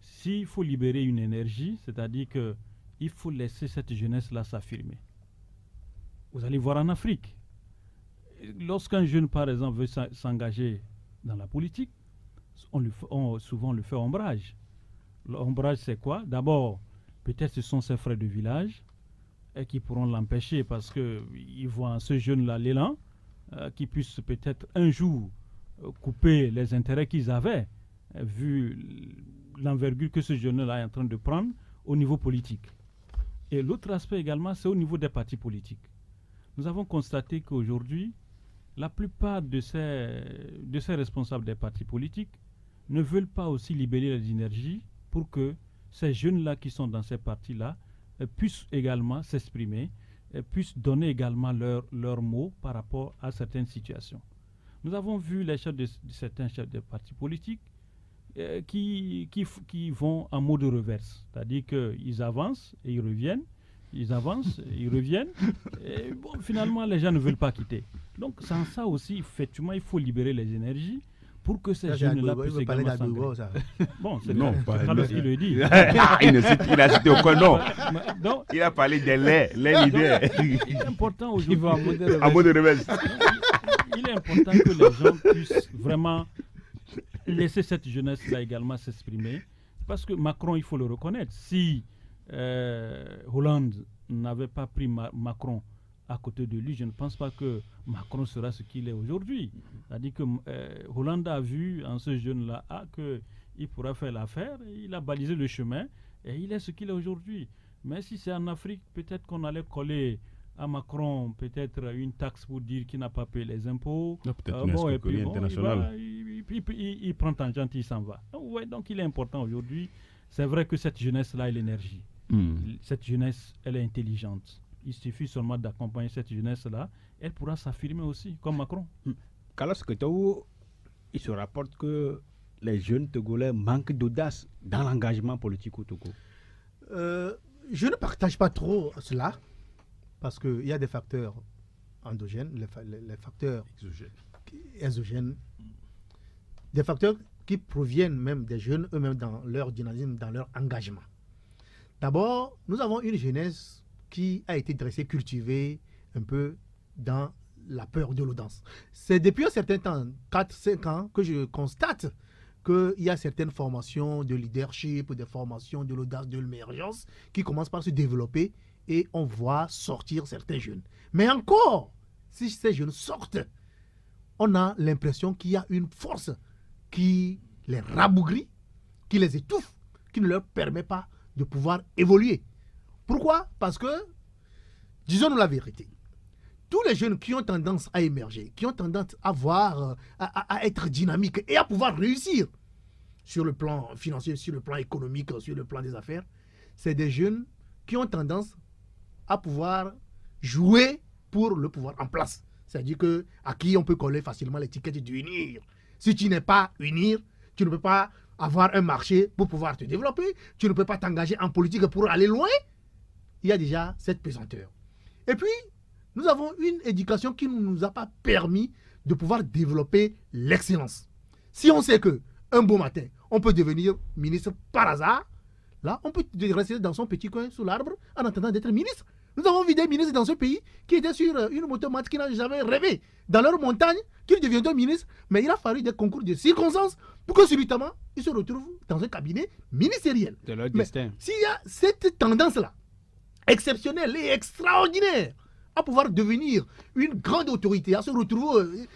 S'il faut libérer une énergie, c'est-à-dire qu'il faut laisser cette jeunesse-là s'affirmer. Vous allez voir en Afrique, lorsqu'un jeune, par exemple, veut s'engager dans la politique, souvent on le fait ombrage. L'ombrage, c'est quoi? D'abord, peut-être ce sont ses frères de village qui pourront l'empêcher parce qu'ils voient en ce jeune-là l'élan, qui puisse peut-être un jour couper les intérêts qu'ils avaient, vu l'envergure que ce jeune-là est en train de prendre au niveau politique. Et l'autre aspect également, c'est au niveau des partis politiques. Nous avons constaté qu'aujourd'hui, la plupart de ces responsables des partis politiques ne veulent pas aussi libérer les énergies pour que ces jeunes-là qui sont dans ces partis-là puissent également s'exprimer, puissent donner également leurs mots par rapport à certaines situations. Nous avons vu les chefs de certains chefs de partis politiques qui vont en mode reverse. C'est-à-dire qu'ils avancent et ils reviennent, ils avancent et ils reviennent. Et bon, finalement, les gens ne veulent pas quitter. Donc, sans ça aussi, effectivement, il faut libérer les énergies pour que ces jeunes-là puissent également s'engager. Bon, c'est Carlos qui le dit. Il a cité aucun nom. Donc, il a parlé des laits leaders. Il est important aujourd'hui. En mode reverse. Il est important que les gens puissent vraiment laisser cette jeunesse-là également s'exprimer. Parce que Macron, il faut le reconnaître, si Hollande n'avait pas pris Macron à côté de lui, je ne pense pas que Macron sera ce qu'il est aujourd'hui. C'est-à-dire que Hollande a vu en ce jeune-là qu'il pourra faire l'affaire, il a balisé le chemin et il est ce qu'il est aujourd'hui. Mais si c'est en Afrique, peut-être qu'on allait coller à Macron peut-être une taxe pour dire qu'il n'a pas payé les impôts. Peut-être une escroquerie internationale. Il prend tangente, il s'en va. Donc il est important aujourd'hui. C'est vrai que cette jeunesse-là a l'énergie. Cette jeunesse, elle est intelligente. Il suffit seulement d'accompagner cette jeunesse-là. Elle pourra s'affirmer aussi, comme Macron. Carlos Ketaou, il se rapporte que les jeunes Togolais manquent d'audace dans l'engagement politique au Togo. Je ne partage pas trop cela. Parce qu'il y a des facteurs endogènes, les facteurs exogènes, des facteurs qui proviennent même des jeunes eux-mêmes dans leur dynamisme, dans leur engagement. D'abord, nous avons une jeunesse qui a été dressée, cultivée un peu dans la peur de l'audace. C'est depuis un certain temps, 4-5 ans, que je constate qu'il y a certaines formations de leadership, des formations de l'audace, de l'émergence qui commencent par se développer. Et on voit sortir certains jeunes. Mais encore, si ces jeunes sortent, on a l'impression qu'il y a une force qui les rabougrit, qui les étouffe, qui ne leur permet pas de pouvoir évoluer. Pourquoi? Parce que, disons-nous la vérité, tous les jeunes qui ont tendance à émerger, qui ont tendance à être dynamiques et à pouvoir réussir sur le plan financier, sur le plan économique, sur le plan des affaires, c'est des jeunes qui ont tendance à pouvoir jouer pour le pouvoir en place. C'est-à-dire à qui on peut coller facilement l'étiquette d'unir. Si tu n'es pas unir, tu ne peux pas avoir un marché pour pouvoir te développer, tu ne peux pas t'engager en politique pour aller loin. Il y a déjà cette pesanteur. Et puis, nous avons une éducation qui ne nous a pas permis de pouvoir développer l'excellence. Si on sait que un beau matin, on peut devenir ministre par hasard, là, on peut rester dans son petit coin sous l'arbre en attendant d'être ministre. Nous avons vu des ministres dans ce pays qui étaient sur une motomate qui n'ont jamais rêvé dans leur montagne qu'ils deviendront ministres, mais il a fallu des concours de circonstances pour que subitement, ils se retrouvent dans un cabinet ministériel. C'est leur destin. S'il y a cette tendance-là, exceptionnelle et extraordinaire, à pouvoir devenir une grande autorité, à se retrouver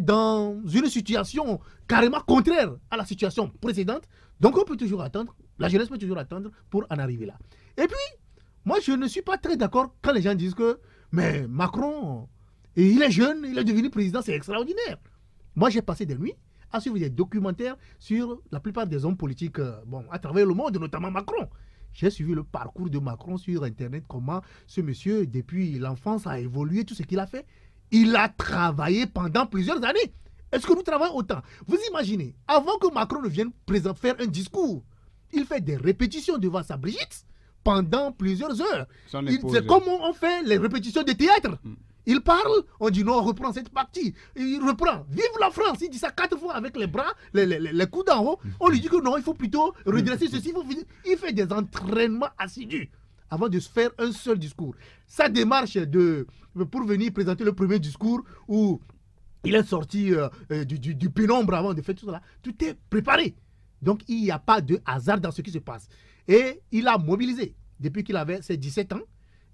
dans une situation carrément contraire à la situation précédente, donc on peut toujours attendre, la jeunesse peut toujours attendre pour en arriver là. Et puis, moi je ne suis pas très d'accord quand les gens disent que mais Macron, il est jeune, il est devenu président, c'est extraordinaire. Moi j'ai passé des nuits à suivre des documentaires sur la plupart des hommes politiques à travers le monde, notamment Macron. J'ai suivi le parcours de Macron sur Internet, comment ce monsieur, depuis l'enfance, a évolué, tout ce qu'il a fait. Il a travaillé pendant plusieurs années. Est-ce que nous travaillons autant? Vous imaginez, avant que Macron ne vienne faire un discours, il fait des répétitions devant sa Brigitte pendant plusieurs heures. C'est comme on fait les répétitions de théâtre. Il parle, on dit non, on reprend cette partie. Il reprend, vive la France, il dit ça 4 fois avec les bras, les coudes en haut. On lui dit que non, il faut plutôt redresser ceci. Il fait des entraînements assidus avant de se faire un seul discours. Sa démarche pour venir présenter le premier discours où il est sorti du pénombre avant de faire tout cela, tout est préparé. Donc il n'y a pas de hasard dans ce qui se passe. Et il a mobilisé, depuis qu'il avait ses 17 ans,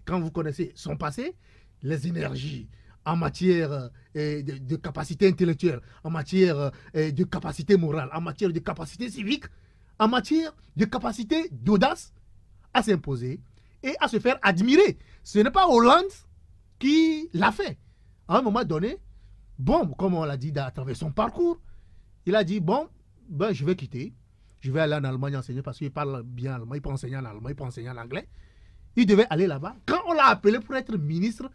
quand vous connaissez son passé, les énergies en matière de capacité intellectuelle, en matière de capacité morale, en matière de capacité civique, en matière de capacité d'audace à s'imposer et à se faire admirer. Ce n'est pas Hollande qui l'a fait. À un moment donné, comme on l'a dit à travers son parcours, il a dit, je vais quitter, je vais aller en Allemagne enseigner parce qu'il parle bien allemand, il peut enseigner en allemand, il peut enseigner en anglais. Il devait aller là-bas. Quand on l'a appelé pour être ministre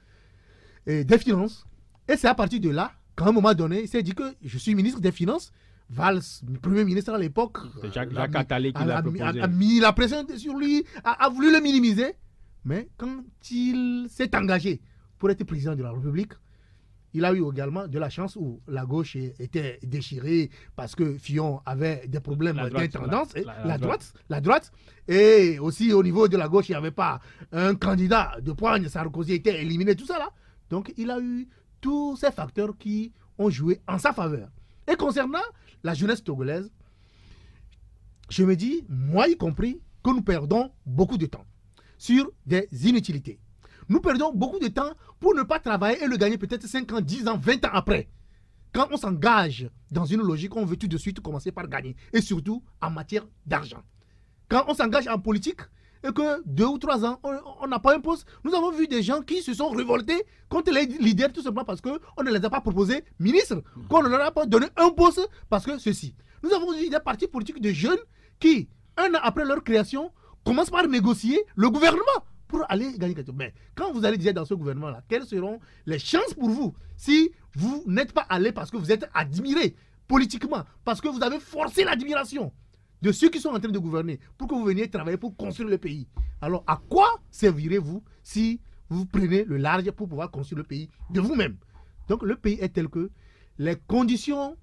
des Finances, et c'est à partir de là qu'à un moment donné, il s'est dit que je suis ministre des Finances. Valls, premier ministre à l'époque, Jacques Attali qui l'a proposé. A mis la pression sur lui, a voulu le minimiser. Mais quand il s'est engagé pour être président de la République, il a eu également de la chance où la gauche était déchirée parce que Fillon avait des problèmes d'intendance. La droite. Et aussi au niveau de la gauche, il n'y avait pas un candidat de poigne. Sarkozy était éliminé, tout ça là. Donc il a eu tous ces facteurs qui ont joué en sa faveur. Et concernant la jeunesse togolaise, je me dis, moi y compris, que nous perdons beaucoup de temps sur des inutilités. Nous perdons beaucoup de temps pour ne pas travailler et le gagner peut-être 5 ans, 10 ans, 20 ans après. Quand on s'engage dans une logique, on veut tout de suite commencer par gagner. Et surtout en matière d'argent. Quand on s'engage en politique et que 2 ou 3 ans, on n'a pas un poste, nous avons vu des gens qui se sont révoltés contre les leaders tout simplement parce qu'on ne les a pas proposés ministres, qu'on ne leur a pas donné un poste parce que ceci. Nous avons vu des partis politiques de jeunes qui, 1 an après leur création, commencent par négocier le gouvernement pour aller gagner quelque chose. Mais quand vous allez dire dans ce gouvernement-là, quelles seront les chances pour vous si vous n'êtes pas allé parce que vous êtes admiré politiquement, parce que vous avez forcé l'admiration de ceux qui sont en train de gouverner pour que vous veniez travailler pour construire le pays. Alors, à quoi servirez-vous si vous prenez le large pour pouvoir construire le pays de vous-même? Donc, le pays est tel que les conditions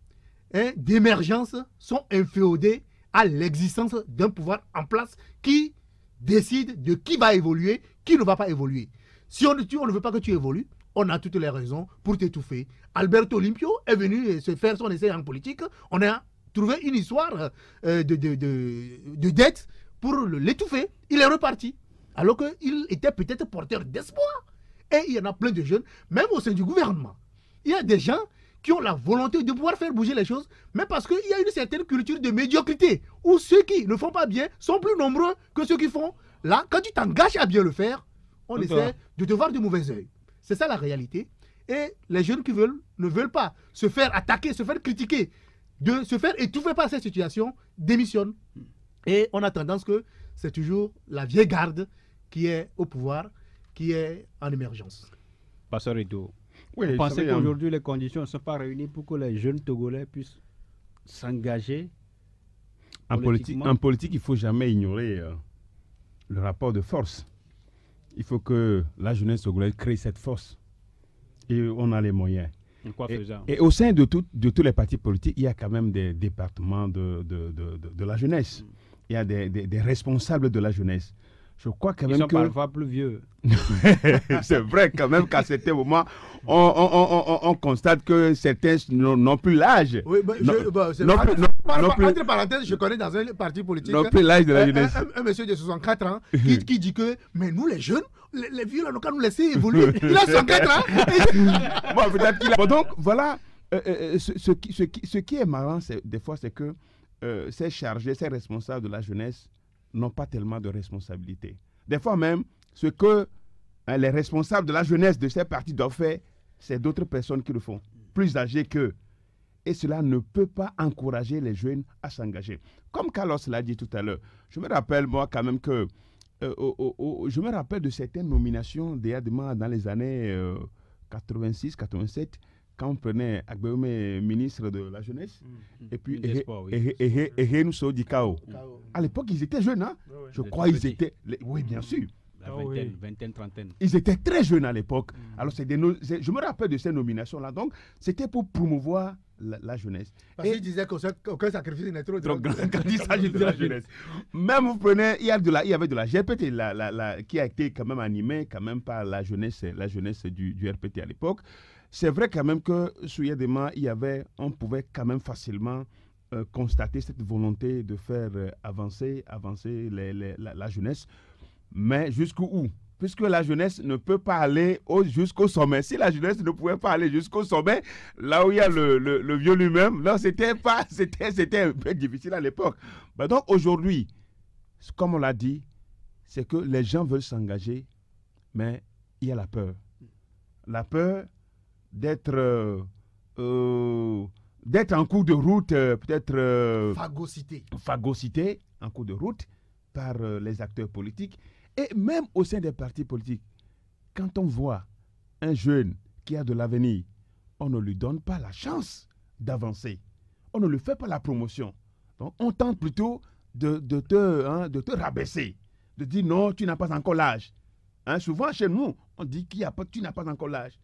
d'émergence sont inféodées à l'existence d'un pouvoir en place qui décide de qui va évoluer, qui ne va pas évoluer. Si on ne veut pas que tu évolues, on a toutes les raisons pour t'étouffer. Alberto Olimpio est venu se faire son essai en politique. On a trouvé une histoire de dette pour l'étouffer. Il est reparti. Alors qu'il était peut-être porteur d'espoir. Et il y en a plein de jeunes, même au sein du gouvernement. Il y a des gens qui ont la volonté de pouvoir faire bouger les choses, mais parce qu'il y a une certaine culture de médiocrité, où ceux qui ne font pas bien sont plus nombreux que ceux qui font là, quand tu t'engages à bien le faire, on Donc, essaie de te voir de mauvais œil. C'est ça la réalité. Et les jeunes qui veulent ne veulent pas se faire attaquer, se faire critiquer, de se faire étouffer par cette situation, démissionnent. Et on a tendance que c'est toujours la vieille garde qui est au pouvoir, qui est en émergence. Pasteur Edo, Oui, vous vous pensez savez, qu'aujourd'hui les conditions ne sont pas réunies pour que les jeunes Togolais puissent s'engager en politique, il ne faut jamais ignorer le rapport de force. Il faut que la jeunesse togolaise crée cette force. Et on a les moyens. En quoi faisant? Et au sein de tous les partis politiques, il y a quand même des départements de la jeunesse. Il y a des responsables de la jeunesse. Je crois quand Ils même sont que... parfois plus vieux. C'est vrai quand même qu'à certains moments, on constate que certains n'ont plus l'âge. Oui, entre parenthèses, je connais dans un parti politique N'ont plus l'âge de la jeunesse. un monsieur de 64 ans qui dit que, mais nous les jeunes, les vieux, là, nous quand nous laisser évoluer, il a 64 ans. Bon, peut-être qu'il a... Bon, donc, voilà, ce qui est marrant, des fois, c'est que ces chargés, ces responsables de la jeunesse n'ont pas tellement de responsabilité. Des fois même, ce que les responsables de la jeunesse de ces partis doivent faire, c'est d'autres personnes qui le font, plus âgées qu'eux. Et cela ne peut pas encourager les jeunes à s'engager. Comme Carlos l'a dit tout à l'heure, je me rappelle moi quand même que je me rappelle de certaines nominations dans les années 86, 87, quand on prenait Agbeume ministre de la jeunesse, et puis Ehenu Dikao. À l'époque, ils étaient jeunes, hein? Je crois qu'ils étaient... Oui, bien sûr. La vingtaine, trentaine. Ils étaient très jeunes à l'époque. Alors, je me rappelle de ces nominations-là. Donc, c'était pour promouvoir la jeunesse. Parce qu'ils disaient qu'aucun sacrifice n'est trop grand quand il s'agit de la jeunesse. Même vous prenez, il y avait de la GPT qui a été quand même animée quand même par la jeunesse du RPT à l'époque. C'est vrai quand même que soudainement, on pouvait quand même facilement constater cette volonté de faire avancer la jeunesse. Mais jusqu'où? Puisque la jeunesse ne peut pas aller jusqu'au sommet. Si la jeunesse ne pouvait pas aller jusqu'au sommet, là où il y a le vieux lui-même, là, c'était un peu difficile à l'époque. Ben donc aujourd'hui, comme on l'a dit, c'est que les gens veulent s'engager, mais il y a la peur. La peur d'être en cours de route, peut-être... phagocyté en cours de route par les acteurs politiques. Et même au sein des partis politiques, quand on voit un jeune qui a de l'avenir, on ne lui donne pas la chance d'avancer. On ne lui fait pas la promotion. Donc, on tente plutôt de te rabaisser, de dire non, tu n'as pas encore l'âge. Hein, souvent, chez nous, on dit tu n'as pas encore l'âge.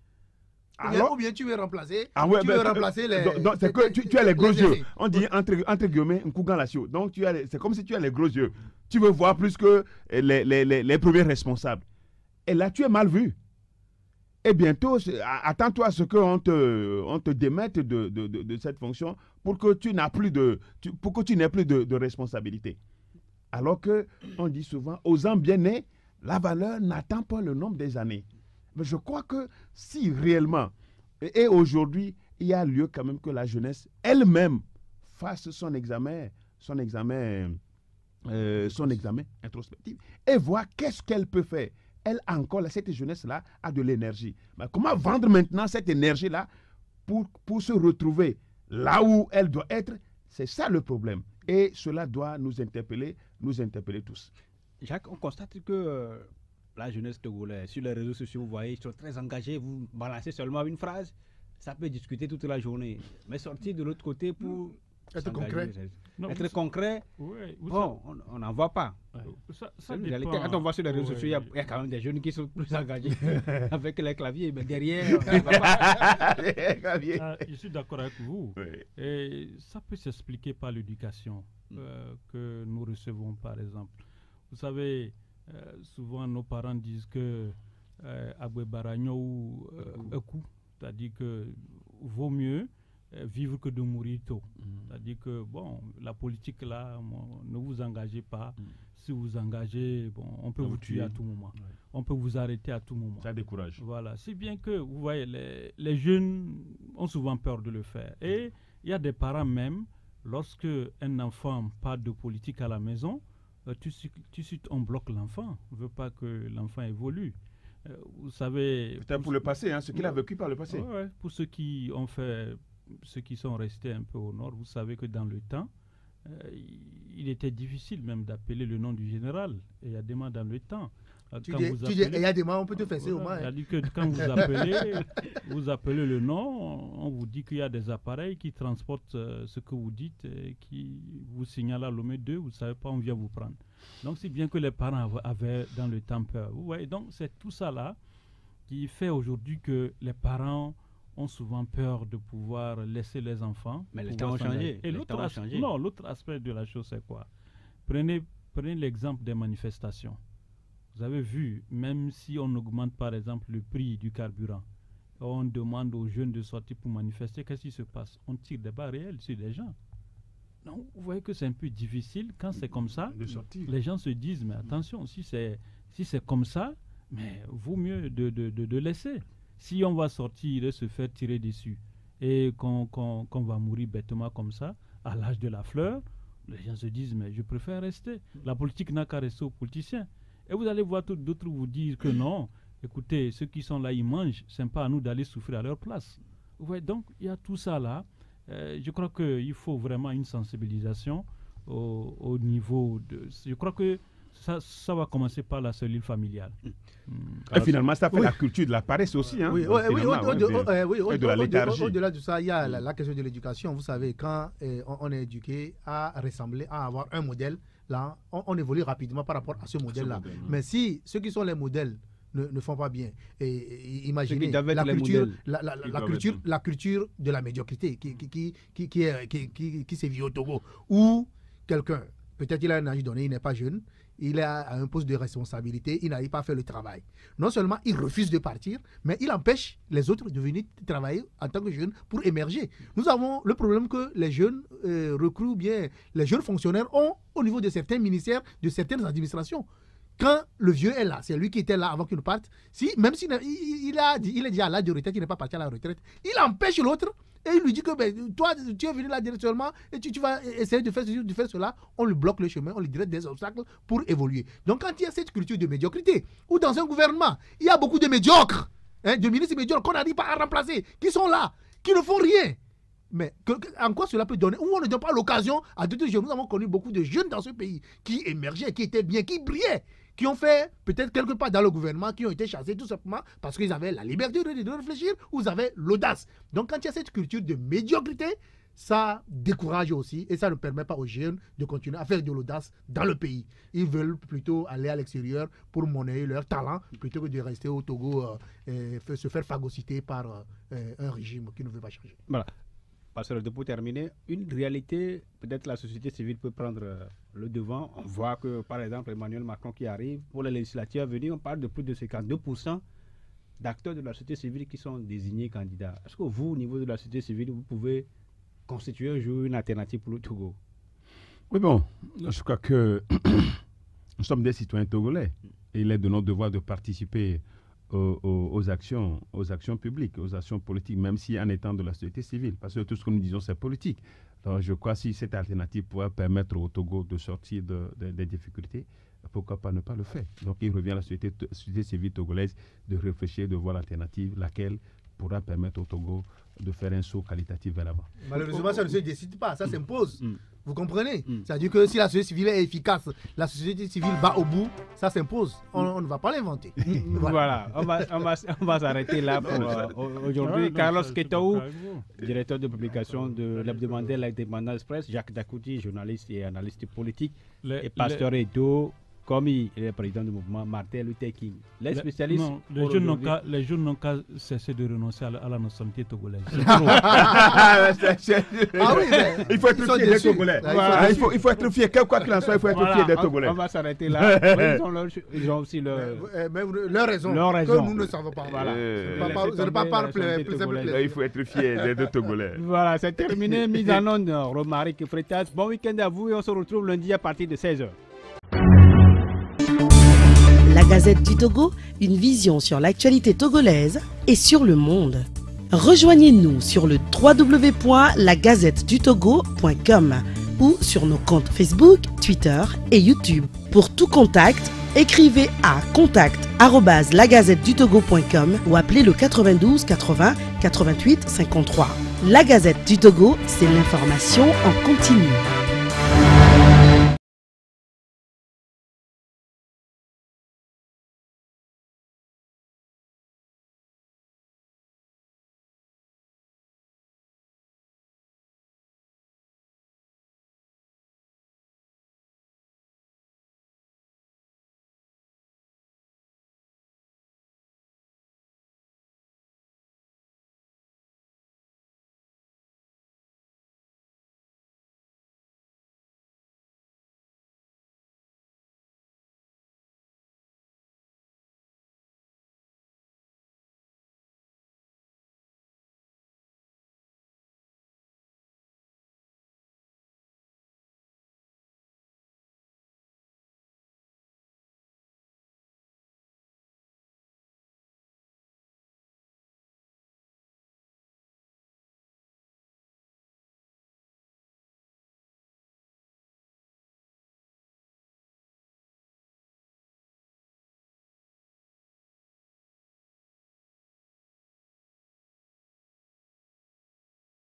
Ou bien tu veux remplacer, les... Donc, c'est que tu as les gros yeux. On dit entre guillemets, un coup galasio. Donc, c'est comme si tu as les gros yeux. Tu veux voir plus que les premiers responsables. Et là, tu es mal vu. Et bientôt, attends-toi à ce qu'on te démette de cette fonction pour que tu n'aies plus de responsabilité. Alors qu'on dit souvent, aux ans bien nés, la valeur n'attend pas le nombre des années. Mais je crois que si réellement, et aujourd'hui, il y a lieu quand même que la jeunesse elle-même fasse son examen introspectif et voir qu'est-ce qu'elle peut faire. Elle encore, cette jeunesse-là, a de l'énergie. Mais comment vendre maintenant cette énergie-là pour se retrouver là où elle doit être? C'est ça le problème. Et cela doit nous interpeller tous. Jacques, on constate que la jeunesse togolaise, sur les réseaux sociaux, vous voyez, ils sont très engagés. Vous balancez seulement une phrase, ça peut discuter toute la journée. Mais sortir de l'autre côté pour être concret. Être concret, bon, on n'en voit pas. Ça dépend. Quand on voit sur les réseaux sociaux, il y a quand même des jeunes qui sont plus engagés avec les claviers, mais derrière, on ne voit pas. Je suis d'accord avec vous. Oui. Et ça peut s'expliquer par l'éducation que nous recevons, par exemple. Vous savez, souvent nos parents disent que Abwe Baragno ou Ekou, c'est-à-dire que vaut mieux vivre que de mourir tôt. C'est-à-dire que, bon, la politique là, ne vous engagez pas. Si vous vous engagez, bon, on peut vous tuer à tout moment. Ouais. On peut vous arrêter à tout moment. Ça décourage. Voilà. C'est bien que, vous voyez, les jeunes ont souvent peur de le faire. Et il y a des parents même, lorsque un enfant parle de politique à la maison, tout de suite on bloque l'enfant. On ne veut pas que l'enfant évolue. Vous savez... Peut-être pour le passé, ce qu'il a vécu par le passé. Ouais, pour ceux qui sont restés un peu au nord, vous savez que dans le temps, il était difficile même d'appeler le nom du général. Et il y a des mots dans le temps. Tu dis, il y a des mots, on peut te fesser au moins. Il a dit que quand vous appelez le nom, on vous dit qu'il y a des appareils qui transportent ce que vous dites et qui vous signalent à l'OME 2, vous ne savez pas, on vient vous prendre. Donc c'est bien que les parents avaient dans le temps peur. Vous voyez, donc c'est tout ça là qui fait aujourd'hui que les parents ont souvent peur de pouvoir laisser les enfants. Mais les temps ont changé. Et l'autre aspect de la chose, c'est quoi? Prenez l'exemple des manifestations. Vous avez vu, même si on augmente par exemple le prix du carburant, on demande aux jeunes de sortir pour manifester, qu'est-ce qui se passe? On tire des balles réelles sur les gens. Donc vous voyez que c'est un peu difficile quand c'est comme ça. Les gens se disent, mais attention, si c'est comme ça, mais vaut mieux de laisser. Si on va sortir et se faire tirer dessus et qu'on va mourir bêtement comme ça, à l'âge de la fleur, les gens se disent, mais je préfère rester. La politique n'a qu'à rester aux politiciens. Et vous allez voir d'autres vous dire que non, écoutez, ceux qui sont là, ils mangent, c'est pas à nous d'aller souffrir à leur place. Vous voyez, donc il y a tout ça là. Je crois qu'il faut vraiment une sensibilisation au niveau de... Je crois que ça va commencer par la cellule familiale. Et finalement, ça fait la culture de la paresse aussi. Au-delà de ça, il y a la question de l'éducation. Vous savez, quand on est éduqué à ressembler, à avoir un modèle, là, on évolue rapidement par rapport à ce modèle-là. Mais si ceux qui sont les modèles ne font pas bien, et imaginez la culture de la médiocrité qui sévit au Togo, où quelqu'un, peut-être il a un âge donné, il n'est pas jeune, il a un poste de responsabilité, il n'arrive pas à faire le travail. Non seulement il refuse de partir, mais il empêche les autres de venir travailler en tant que jeunes pour émerger. Nous avons le problème que les jeunes recrues ou bien les jeunes fonctionnaires ont au niveau de certains ministères, de certaines administrations. Quand le vieux est là, c'est lui qui était là avant qu'il ne parte, même s'il est déjà à l'âge de retraite, il n'est pas parti à la retraite, il empêche l'autre et il lui dit que toi, tu es venu là directement et tu vas essayer de faire ceci, de faire cela. On lui bloque le chemin, on lui dirige des obstacles pour évoluer. Donc quand il y a cette culture de médiocrité, ou dans un gouvernement, il y a beaucoup de médiocres, de ministres médiocres qu'on n'arrive pas à remplacer, qui sont là, qui ne font rien. Mais en quoi cela peut donner? Où on ne donne pas l'occasion à d'autres jeunes. Nous avons connu beaucoup de jeunes dans ce pays qui émergeaient, qui étaient bien, qui brillaient, qui ont fait peut-être quelque part dans le gouvernement, qui ont été chassés tout simplement parce qu'ils avaient la liberté de réfléchir ou ils avaient l'audace. Donc quand il y a cette culture de médiocrité, ça décourage aussi et ça ne permet pas aux jeunes de continuer à faire de l'audace dans le pays. Ils veulent plutôt aller à l'extérieur pour monnayer leur talent plutôt que de rester au Togo et se faire phagocyter par un régime qui ne veut pas changer. Voilà. Pour terminer, une réalité, peut-être la société civile peut prendre le devant. On voit que, par exemple, Emmanuel Macron qui arrive, pour les législatives à venir, on parle de plus de 52% d'acteurs de la société civile qui sont désignés candidats. Est-ce que vous, au niveau de la société civile, vous pouvez constituer un jour une alternative pour le Togo? Oui, bon, je crois que nous sommes des citoyens togolais et il est de notre devoir de participer aux actions publiques, aux actions politiques, même si en étant de la société civile, parce que tout ce que nous disons, c'est politique. Alors, je crois que si cette alternative pourrait permettre au Togo de sortir des difficultés, pourquoi pas ne pas le faire? Donc, il revient à la société civile togolaise de réfléchir, de voir l'alternative, laquelle pourra permettre au Togo de faire un saut qualitatif vers l'avant. Malheureusement, ça ne se décide pas, ça s'impose. Vous comprenez? C'est-à-dire que si la société civile est efficace, la société civile va au bout, ça s'impose. On ne va pas l'inventer. Voilà, on va s'arrêter là pour aujourd'hui. Carlos Ketaou, directeur de publication de l'hebdomadaire L'Indépendant Express, Jacques Dakouti, journaliste et analyste politique, et Pasteur Edo, comme il est le président du mouvement Martin Luther King. Les spécialistes... Non, les jeunes n'ont qu'à cesser de renoncer à la nationalité togolaise. Il faut être fier des Togolais. Il faut être fier, quoi qu'il en soit, il faut être fier des Togolais. On va s'arrêter là. Ils ont aussi leur raison, que nous ne savons pas. Voilà. Ce n'est pas par plaisir. Il faut être fier des Togolais. Voilà, c'est terminé. Mise en onde, Romaric Freitas. Bon week-end à vous et on se retrouve lundi à partir de 16h. La Gazette du Togo, une vision sur l'actualité togolaise et sur le monde. Rejoignez-nous sur le www.lagazettedutogo.com. ou sur nos comptes Facebook, Twitter et YouTube. Pour tout contact, écrivez à contact@lagazettedutogo.com ou appelez le 92 80 88 53. La Gazette du Togo, c'est l'information en continu.